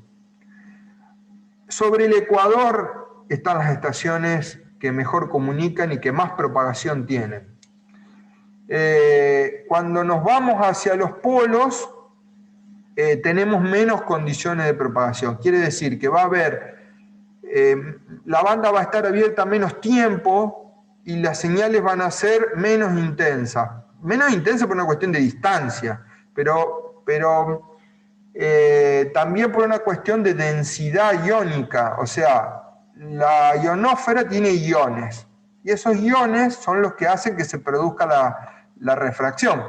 Sobre el Ecuador están las estaciones que mejor comunican y que más propagación tienen. Cuando nos vamos hacia los polos, tenemos menos condiciones de propagación. Quiere decir que va a haber, la banda va a estar abierta menos tiempo y las señales van a ser menos intensas. Menos intensas por una cuestión de distancia, pero también por una cuestión de densidad iónica. O sea, la ionosfera tiene iones y esos iones son los que hacen que se produzca la refracción.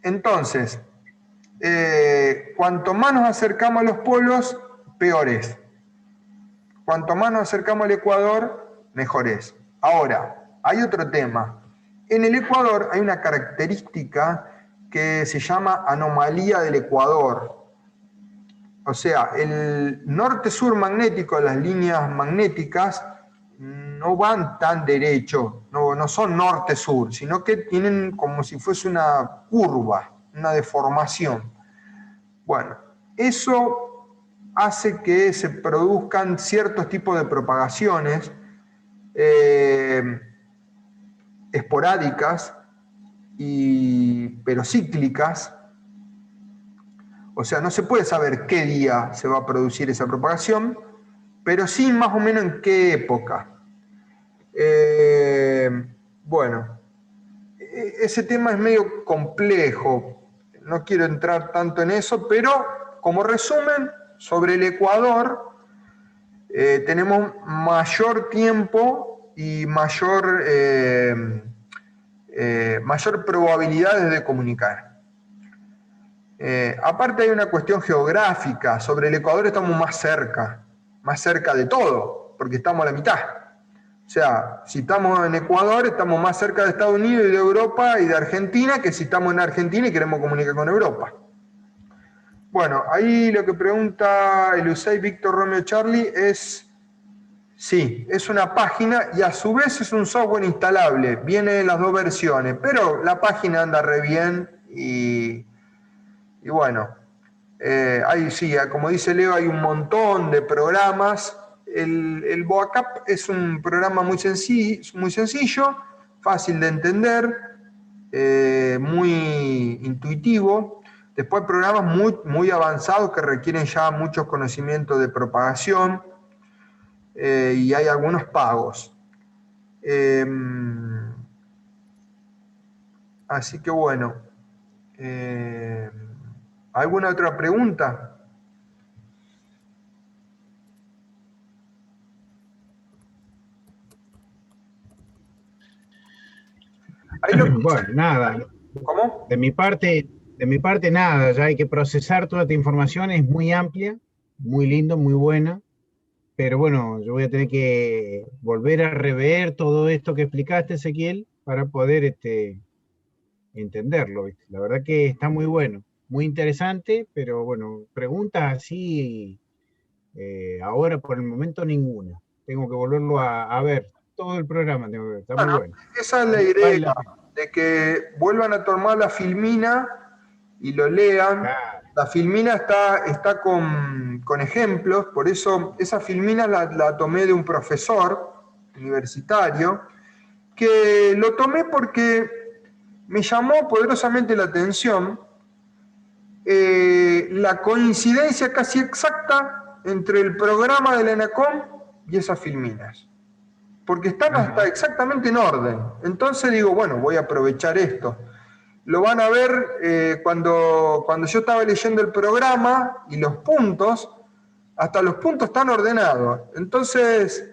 Entonces, cuanto más nos acercamos a los polos, peor es. Cuanto más nos acercamos al Ecuador, mejor es. Ahora, hay otro tema. En el Ecuador hay una característica que se llama anomalía del Ecuador. O sea, el norte-sur magnético, las líneas magnéticas, no van tan derecho, no son norte-sur, sino que tienen como si fuese una curva, una deformación. Bueno, eso hace que se produzcan ciertos tipos de propagaciones esporádicas, pero cíclicas. O sea, no se puede saber qué día se va a producir esa propagación, pero sí más o menos en qué época. Bueno, ese tema es medio complejo, no quiero entrar tanto en eso, pero como resumen, sobre el Ecuador tenemos mayor tiempo y mayor probabilidades de comunicar. Aparte hay una cuestión geográfica, sobre el Ecuador estamos más cerca de todo, porque estamos a la mitad. O sea, si estamos en Ecuador, estamos más cerca de Estados Unidos y de Europa y de Argentina que si estamos en Argentina y queremos comunicar con Europa. Bueno, ahí lo que pregunta el USAID Víctor Romeo Charlie es, sí, es una página y a su vez es un software instalable, viene en las dos versiones, pero la página anda re bien y bueno, sí, como dice Leo, hay un montón de programas. El BOACAP es un programa muy sencillo, fácil de entender, muy intuitivo. Después hay programas muy avanzados que requieren ya muchos conocimientos de propagación y hay algunos pagos. Así que bueno, ¿alguna otra pregunta? Bueno, nada. ¿Cómo? De mi parte nada, ya hay que procesar toda esta información, es muy amplia, muy lindo, muy buena, pero bueno, yo voy a tener que volver a rever todo esto que explicaste, Ezequiel, para poder entenderlo, ¿viste? La verdad que está muy bueno, muy interesante, pero bueno, preguntas así, ahora por el momento ninguna. Tengo que volverlo a ver, todo el programa tengo que ver, está muy bueno. Esa es la idea, de que vuelvan a tomar la filmina y lo lean. Claro. La filmina está con ejemplos, por eso esa filmina la tomé de un profesor universitario, que lo tomé porque me llamó poderosamente la atención la coincidencia casi exacta entre el programa de la ENACOM y esas filminas. Porque están hasta exactamente en orden. Entonces digo, bueno, voy a aprovechar esto. Lo van a ver cuando yo estaba leyendo el programa y los puntos, hasta los puntos están ordenados. Entonces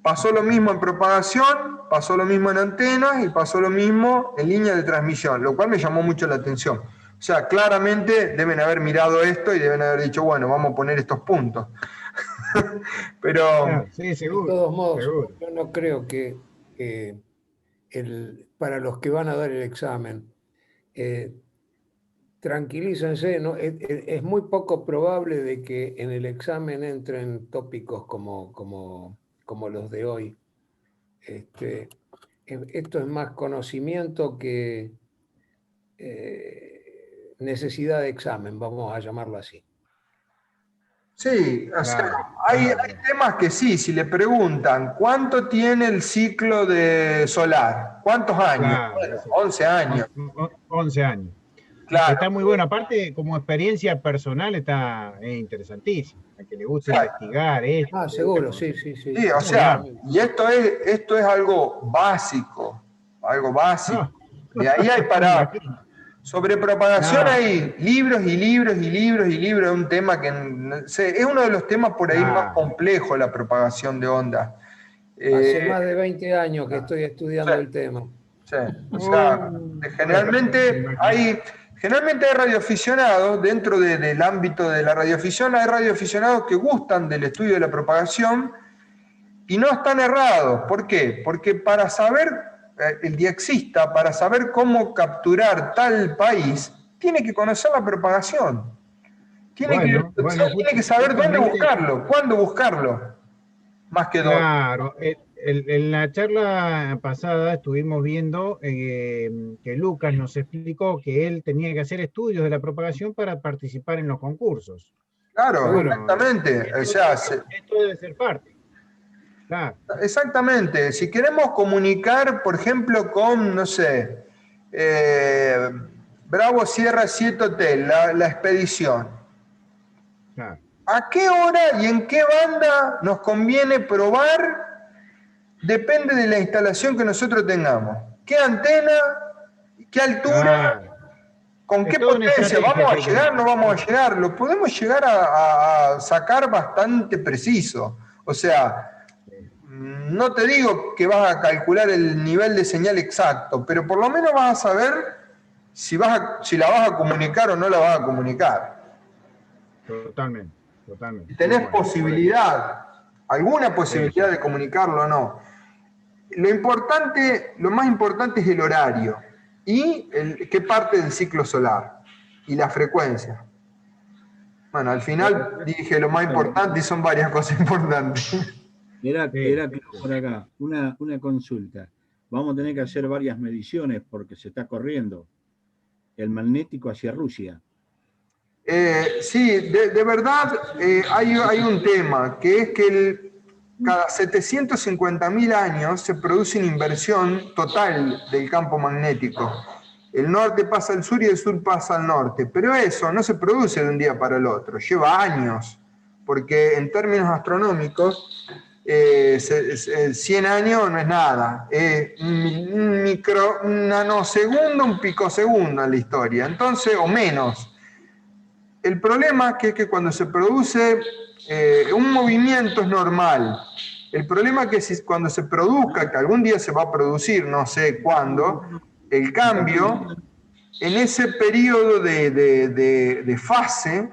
pasó lo mismo en propagación, pasó lo mismo en antenas y pasó lo mismo en línea de transmisión, lo cual me llamó mucho la atención. O sea, claramente deben haber mirado esto y deben haber dicho, bueno, vamos a poner estos puntos. Pero, Sí, De seguro, todos modos, seguro. yo no creo que para los que van a dar el examen, eh, tranquilícense, ¿no? Es muy poco probable de que en el examen entren tópicos como los de hoy. Este, esto es más conocimiento que necesidad de examen, vamos a llamarlo así. sí, o sea, Claro, hay claro. temas que sí, si le preguntan, ¿cuánto tiene el ciclo de solar? ¿Cuántos años? Claro, Bueno, 11 años, 11 años. claro. Está muy bueno. Aparte, como experiencia personal, es interesantísimo. A que le gusta investigar esto, Ah, le gusta seguro, sí, conocer. sí, sí. Sí, o Muy sea, amplio. y esto es algo básico, algo básico. Ah, De ahí hay me para, imagino. sobre propagación No, hay libros y libros y libros y libros, es un tema que no sé, es uno de los temas por ahí más claro. complejos, la propagación de ondas. Hace Eh, más de 20 años que estoy sí, estudiando el tema. sí. O sea, Bueno, me imagino. generalmente hay radioaficionados, dentro del ámbito de la radioafición, hay radioaficionados que gustan del estudio de la propagación y no están errados. ¿Por qué? Porque para saber, el diexista, para saber cómo capturar tal país, tiene que conocer la propagación. Bueno, Tiene que saber dónde justamente, buscarlo, cuándo buscarlo, más que dónde. claro, en la charla pasada estuvimos viendo que Lucas nos explicó que él tenía que hacer estudios de la propagación para participar en los concursos. Y Claro, bueno, exactamente. O sea, esto debe ser parte. Claro, exactamente. Si queremos comunicar, por ejemplo, con, no sé, eh, Bravo Sierra 7 Hotel, la expedición. claro. ¿A qué hora y en qué banda nos conviene probar? Depende de la instalación que nosotros tengamos. ¿Qué antena? ¿Qué altura? Claro. ¿Con Es qué toda una potencia? estrategia ¿Vamos que a hay que llegar? ¿No manejar. vamos a llegar? Lo podemos llegar a sacar bastante preciso. O sea, no te digo que vas a calcular el nivel de señal exacto, pero por lo menos vas a saber si la vas a comunicar o no la vas a comunicar. Totalmente, totalmente. Si Muy tenés bueno, por eso. alguna Sí, posibilidad sí. de comunicarlo o no. Lo más importante es el horario y qué parte del ciclo solar y la frecuencia. Bueno, al final dije lo más Bueno, importante y son varias cosas importantes. Sí, Heraclio, sí, por acá, una consulta. Vamos a tener que hacer varias mediciones porque se está corriendo el magnético hacia Rusia. Sí, de verdad hay un tema, que es que cada 750.000 años se produce una inversión total del campo magnético. El norte pasa al sur y el sur pasa al norte, pero eso no se produce de un día para el otro, lleva años, porque en términos astronómicos 100 años no es nada, es un nanosegundo, un picosegundo en la historia, entonces, o menos. El problema es que cuando se produce un movimiento es normal. El problema es que cuando se produzca, que algún día se va a producir, no sé cuándo, el cambio, en ese periodo de fase,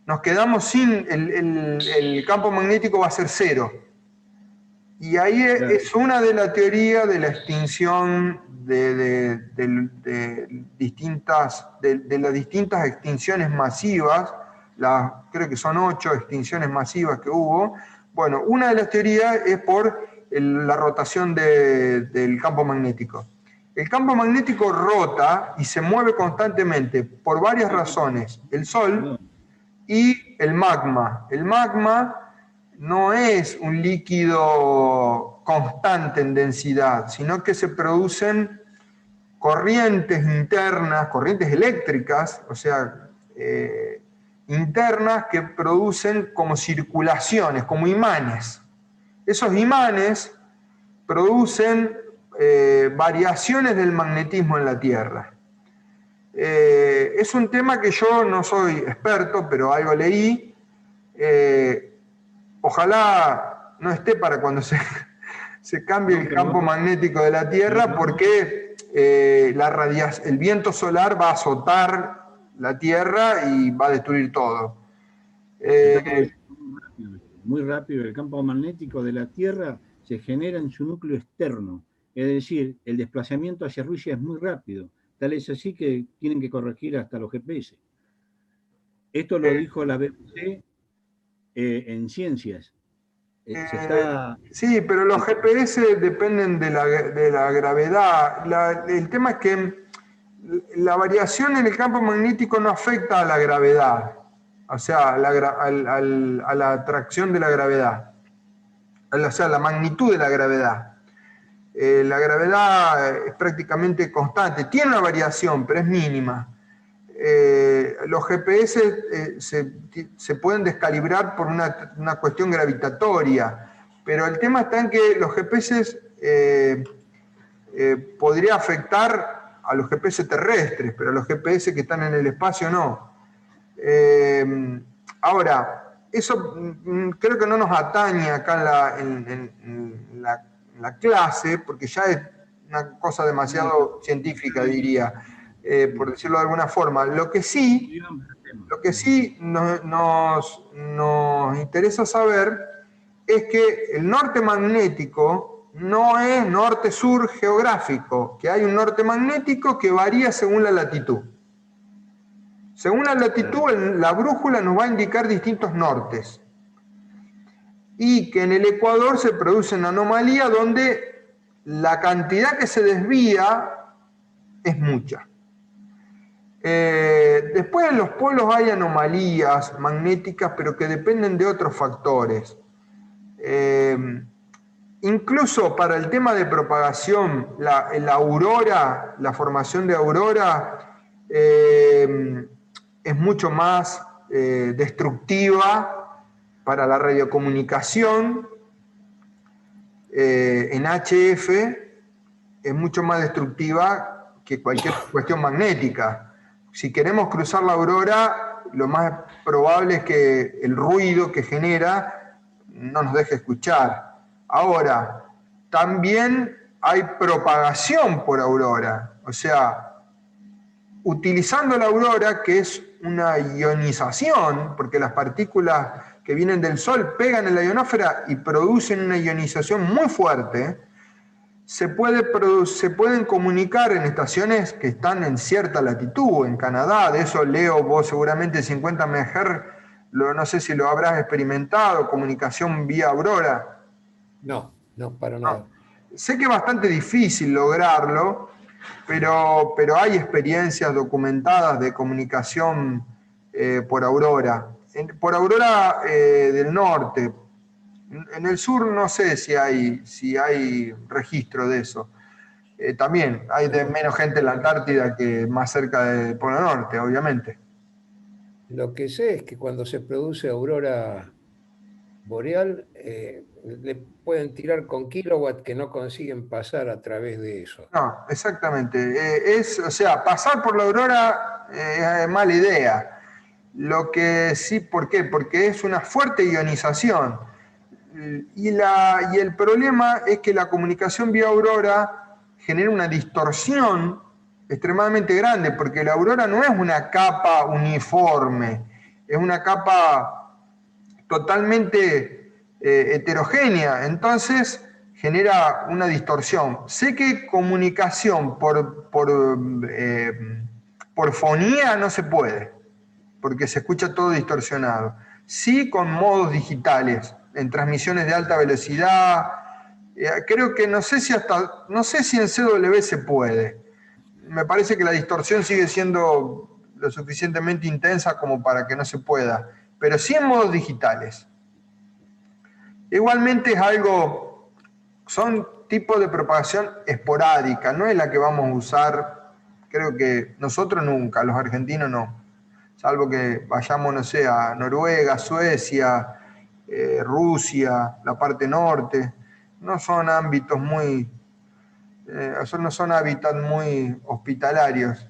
nos quedamos sin, el campo magnético va a ser cero. Y ahí Claro. es una de las teorías de la extinción de las distintas extinciones masivas, creo que son 8 extinciones masivas que hubo. Bueno, una de las teorías es por la rotación del campo magnético. El campo magnético rota y se mueve constantemente por varias razones. El Sol y el magma. El magma no es un líquido constante en densidad, sino que se producen corrientes internas, corrientes eléctricas, o sea, internas que producen como circulaciones, como imanes. Esos imanes producen variaciones del magnetismo en la Tierra. Es un tema que yo no soy experto, pero algo leí. Ojalá no esté para cuando se cambie el campo magnético de la Tierra, porque el viento solar va a azotar la Tierra y va a destruir todo. Se está produciendo muy rápido. El campo magnético de la Tierra se genera en su núcleo externo. Es decir, el desplazamiento hacia Rusia es muy rápido. Tal es así que tienen que corregir hasta los GPS. Esto lo dijo la BBC en Ciencias. Se está... Sí, pero los GPS dependen de la gravedad. El tema es que la variación en el campo magnético no afecta a la gravedad, o sea, a la atracción de la gravedad, o sea, la magnitud de la gravedad. La gravedad es prácticamente constante, tiene una variación, pero es mínima. Los GPS se pueden descalibrar por una cuestión gravitatoria, pero el tema está en que los GPS podría afectar a los GPS terrestres, pero a los GPS que están en el espacio no. Ahora, eso creo que no nos atañe acá en la clase, porque ya es una cosa demasiado científica, diría, por decirlo de alguna forma. Lo que sí nos interesa saber es que el norte magnético no es norte-sur geográfico, que hay un norte magnético que varía según la latitud. Según la latitud, la brújula nos va a indicar distintos nortes. Y que en el ecuador se produce una anomalía donde la cantidad que se desvía es mucha. Después en los polos hay anomalías magnéticas, pero que dependen de otros factores. Incluso para el tema de propagación, la aurora, la formación de aurora, es mucho más destructiva para la radiocomunicación. En HF es mucho más destructiva que cualquier cuestión magnética. Si queremos cruzar la aurora, lo más probable es que el ruido que genera no nos deje escuchar. Ahora, también hay propagación por aurora, o sea, utilizando la aurora, que es una ionización, porque las partículas que vienen del Sol pegan en la ionosfera y producen una ionización muy fuerte, se pueden comunicar en estaciones que están en cierta latitud, en Canadá. De eso leo vos seguramente 50 MHz, no sé si lo habrás experimentado, comunicación vía aurora. No, para nada. No. Sé que es bastante difícil lograrlo, pero hay experiencias documentadas de comunicación por aurora. Por aurora del norte. En el sur no sé si hay registro de eso. También hay menos gente en la Antártida que más cerca del Polo Norte, obviamente. Lo que sé es que cuando se produce aurora boreal, le pueden tirar con kilowatt que no consiguen pasar a través de eso. No, exactamente. O sea, pasar por la aurora es mala idea. Lo que sí, ¿por qué? Porque es una fuerte ionización. Y el problema es que la comunicación vía aurora genera una distorsión extremadamente grande, porque la aurora no es una capa uniforme, es una capa totalmente heterogénea, entonces genera una distorsión. Sé que comunicación por fonía no se puede, porque se escucha todo distorsionado. Sí con modos digitales, en transmisiones de alta velocidad. Creo que no sé si en CW se puede. Me parece que la distorsión sigue siendo lo suficientemente intensa como para que no se pueda, pero sí en modos digitales. Igualmente son tipos de propagación esporádica, no es la que vamos a usar, creo que nosotros nunca, los argentinos no. Salvo que vayamos, no sé, a Noruega, Suecia, Rusia, la parte norte. No son ámbitos no son hábitats muy hospitalarios.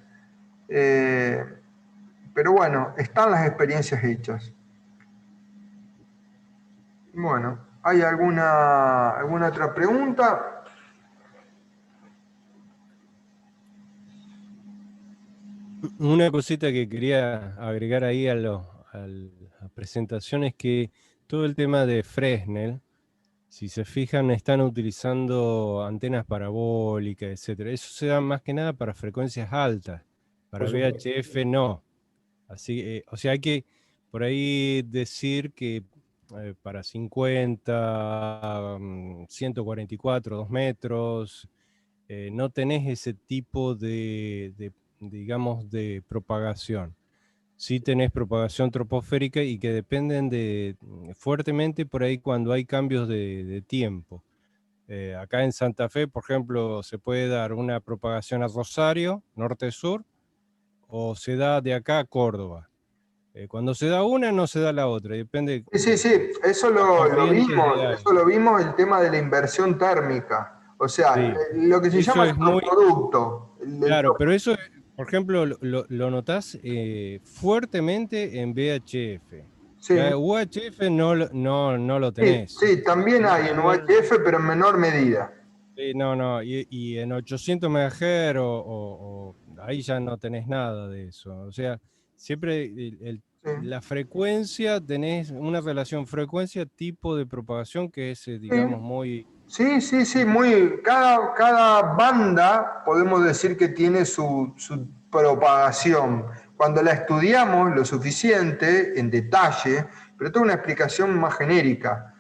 Pero bueno, están las experiencias hechas. Bueno, ¿hay alguna otra pregunta? Una cosita que quería agregar ahí a la presentación es que todo el tema de Fresnel, si se fijan, están utilizando antenas parabólicas, etcétera. Eso se da más que nada para frecuencias altas. Para Por supuesto. VHF no. Así, o sea, hay que por ahí decir que para 50, 144, 2 metros, no tenés ese tipo digamos, de propagación. Sí tenés propagación troposférica y que dependen fuertemente por ahí cuando hay cambios de tiempo. Acá en Santa Fe, por ejemplo, se puede dar una propagación a Rosario, norte-sur, o se da de acá a Córdoba. Cuando se da una, no se da la otra, depende Sí, sí, sí, de eso las lo corrientes vimos, de eso aire. lo vimos, el tema de la inversión térmica. O sea, Sí, lo que se eso llama es el muy tropoducto. claro, pero eso, por ejemplo, lo notás fuertemente en VHF. Sí, Ya UHF no lo sí, tenés. sí, también Tenés hay que en ver. UHF, pero en menor medida. No, y en 800 MHz ahí ya no tenés nada de eso. O sea, siempre Sí. la frecuencia, tenés una relación frecuencia-tipo de propagación que es, Sí. digamos, muy... Sí, sí, sí, muy. Cada banda podemos decir que tiene su propagación. Cuando la estudiamos lo suficiente, en detalle, pero tengo una explicación más genérica.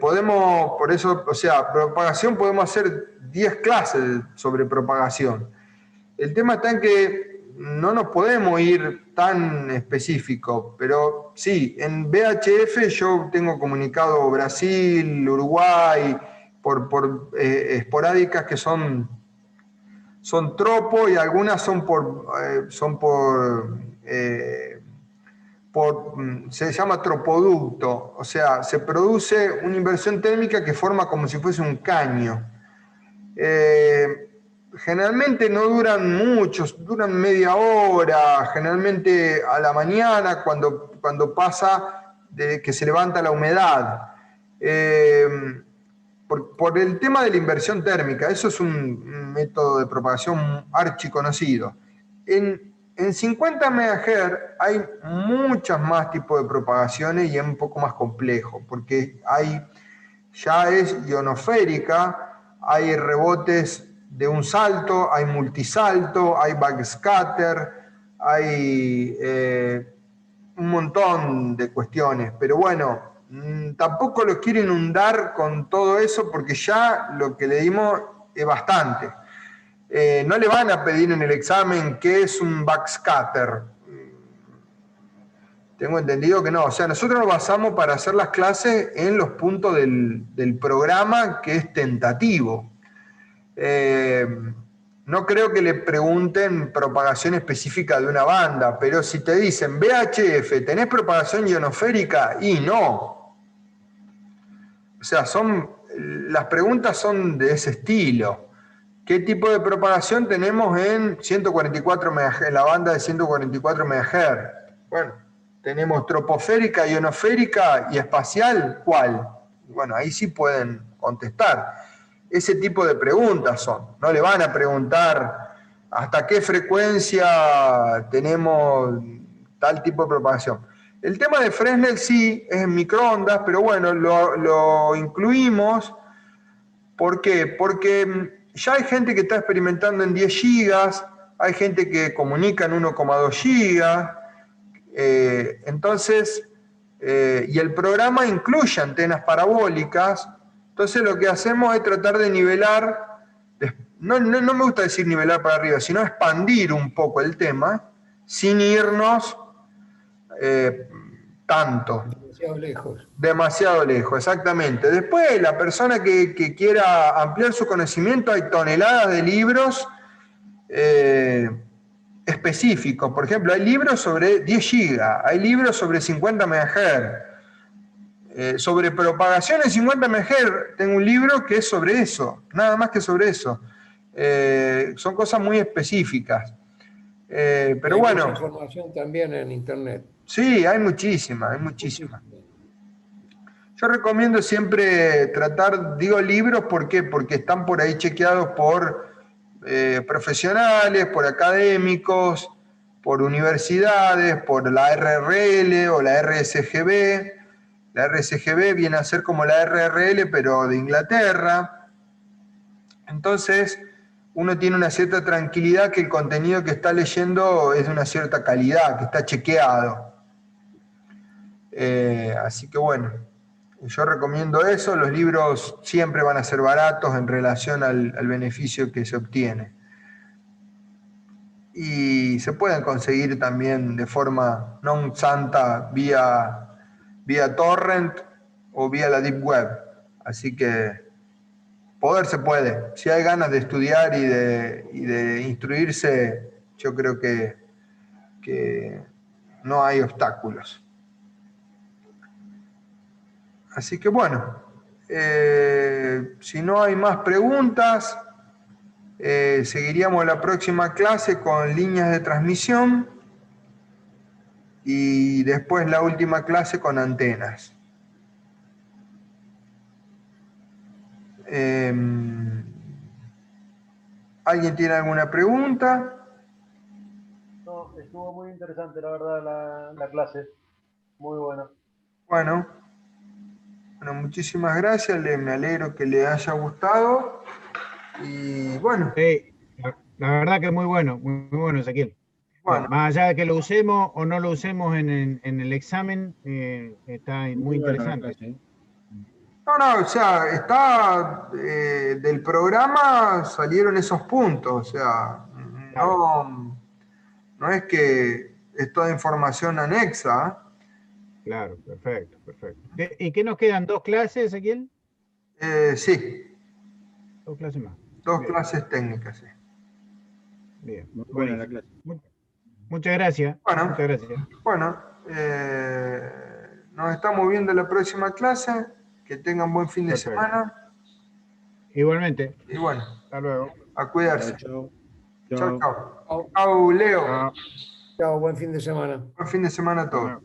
Podemos, por eso, o sea, propagación, podemos hacer 10 clases sobre propagación. El tema está en que no nos podemos ir tan específico, pero sí, en VHF yo tengo comunicado Brasil, Uruguay, por esporádicas que son tropo y algunas son se llama tropoducto, o sea, se produce una inversión térmica que forma como si fuese un caño. Generalmente no duran muchos, duran media hora, generalmente a la mañana cuando pasa de que se levanta la humedad. Por el tema de la inversión térmica, eso es un método de propagación archiconocido. En 50 MHz hay muchos más tipos de propagaciones y es un poco más complejo, porque ya es ionosférica, hay rebotes de un salto, hay multisalto, hay backscatter, hay un montón de cuestiones, pero bueno, tampoco lo quiero inundar con todo eso porque ya lo que le dimos es bastante. No le van a pedir en el examen qué es un backscatter. Tengo entendido que no. O sea, nosotros nos basamos para hacer las clases en los puntos del programa que es tentativo. No creo que le pregunten propagación específica de una banda, pero si te dicen VHF, ¿tenés propagación ionosférica? Y no. O sea, las preguntas son de ese estilo. ¿Qué tipo de propagación tenemos en 144 MHz, en la banda de 144 MHz? Bueno, tenemos troposférica, ionosférica y espacial, ¿cuál? Bueno, ahí sí pueden contestar. Ese tipo de preguntas son. No le van a preguntar hasta qué frecuencia tenemos tal tipo de propagación. El tema de Fresnel sí es en microondas, pero bueno, lo incluimos. ¿Por qué? Porque ya hay gente que está experimentando en 10 gigas, hay gente que comunica en 1,2 gigas, entonces, y el programa incluye antenas parabólicas, entonces lo que hacemos es tratar de nivelar, no me gusta decir nivelar para arriba, sino expandir un poco el tema sin irnos tanto. Demasiado lejos. Demasiado lejos, exactamente. Después, la persona que quiera ampliar su conocimiento, hay toneladas de libros específicos. Por ejemplo, hay libros sobre 10 gigas, hay libros sobre 50 MHz. Sobre propagación en 50 MHz, tengo un libro que es sobre eso, nada más que sobre eso. Son cosas muy específicas. Pero Hay bueno, mucha información también en Internet. sí, hay muchísima, hay muchísima. Yo recomiendo siempre tratar, digo libros, ¿por qué? Porque están por ahí chequeados por profesionales, por académicos, por universidades, por la RRL o la RSGB. La RSGB viene a ser como la RRL, pero de Inglaterra. Entonces, uno tiene una cierta tranquilidad que el contenido que está leyendo es de una cierta calidad, que está chequeado. Así que bueno, yo recomiendo eso. Los libros siempre van a ser baratos en relación al beneficio que se obtiene. Y se pueden conseguir también de forma non santa vía torrent o vía la deep web. Así que poder se puede. Si hay ganas de estudiar y de instruirse, yo creo que no hay obstáculos. Así que bueno, si no hay más preguntas, seguiríamos la próxima clase con líneas de transmisión y después la última clase con antenas. ¿Alguien tiene alguna pregunta? No, estuvo muy interesante, la verdad, la clase. Muy buena. Bueno, muchísimas gracias. Me alegro que le haya gustado. Y bueno. Sí, la verdad que es muy bueno, Ezequiel. Bueno. Más allá de que lo usemos o no lo usemos en el examen, está muy interesante. No, o sea, está del programa salieron esos puntos, o sea, no es que es toda información anexa. Claro, perfecto. ¿Y qué nos quedan? ¿2 clases, Ezequiel? Sí. 2 clases más. 2 clases técnicas, sí. Bien, muy buena la clase. Muchas gracias. Bueno, nos estamos viendo en la próxima clase. Que tengan buen fin de semana. Igualmente. Y bueno, hasta luego. A cuidarse. Chao. Chao, Leo. Chao, buen fin de semana. Buen fin de semana a todos.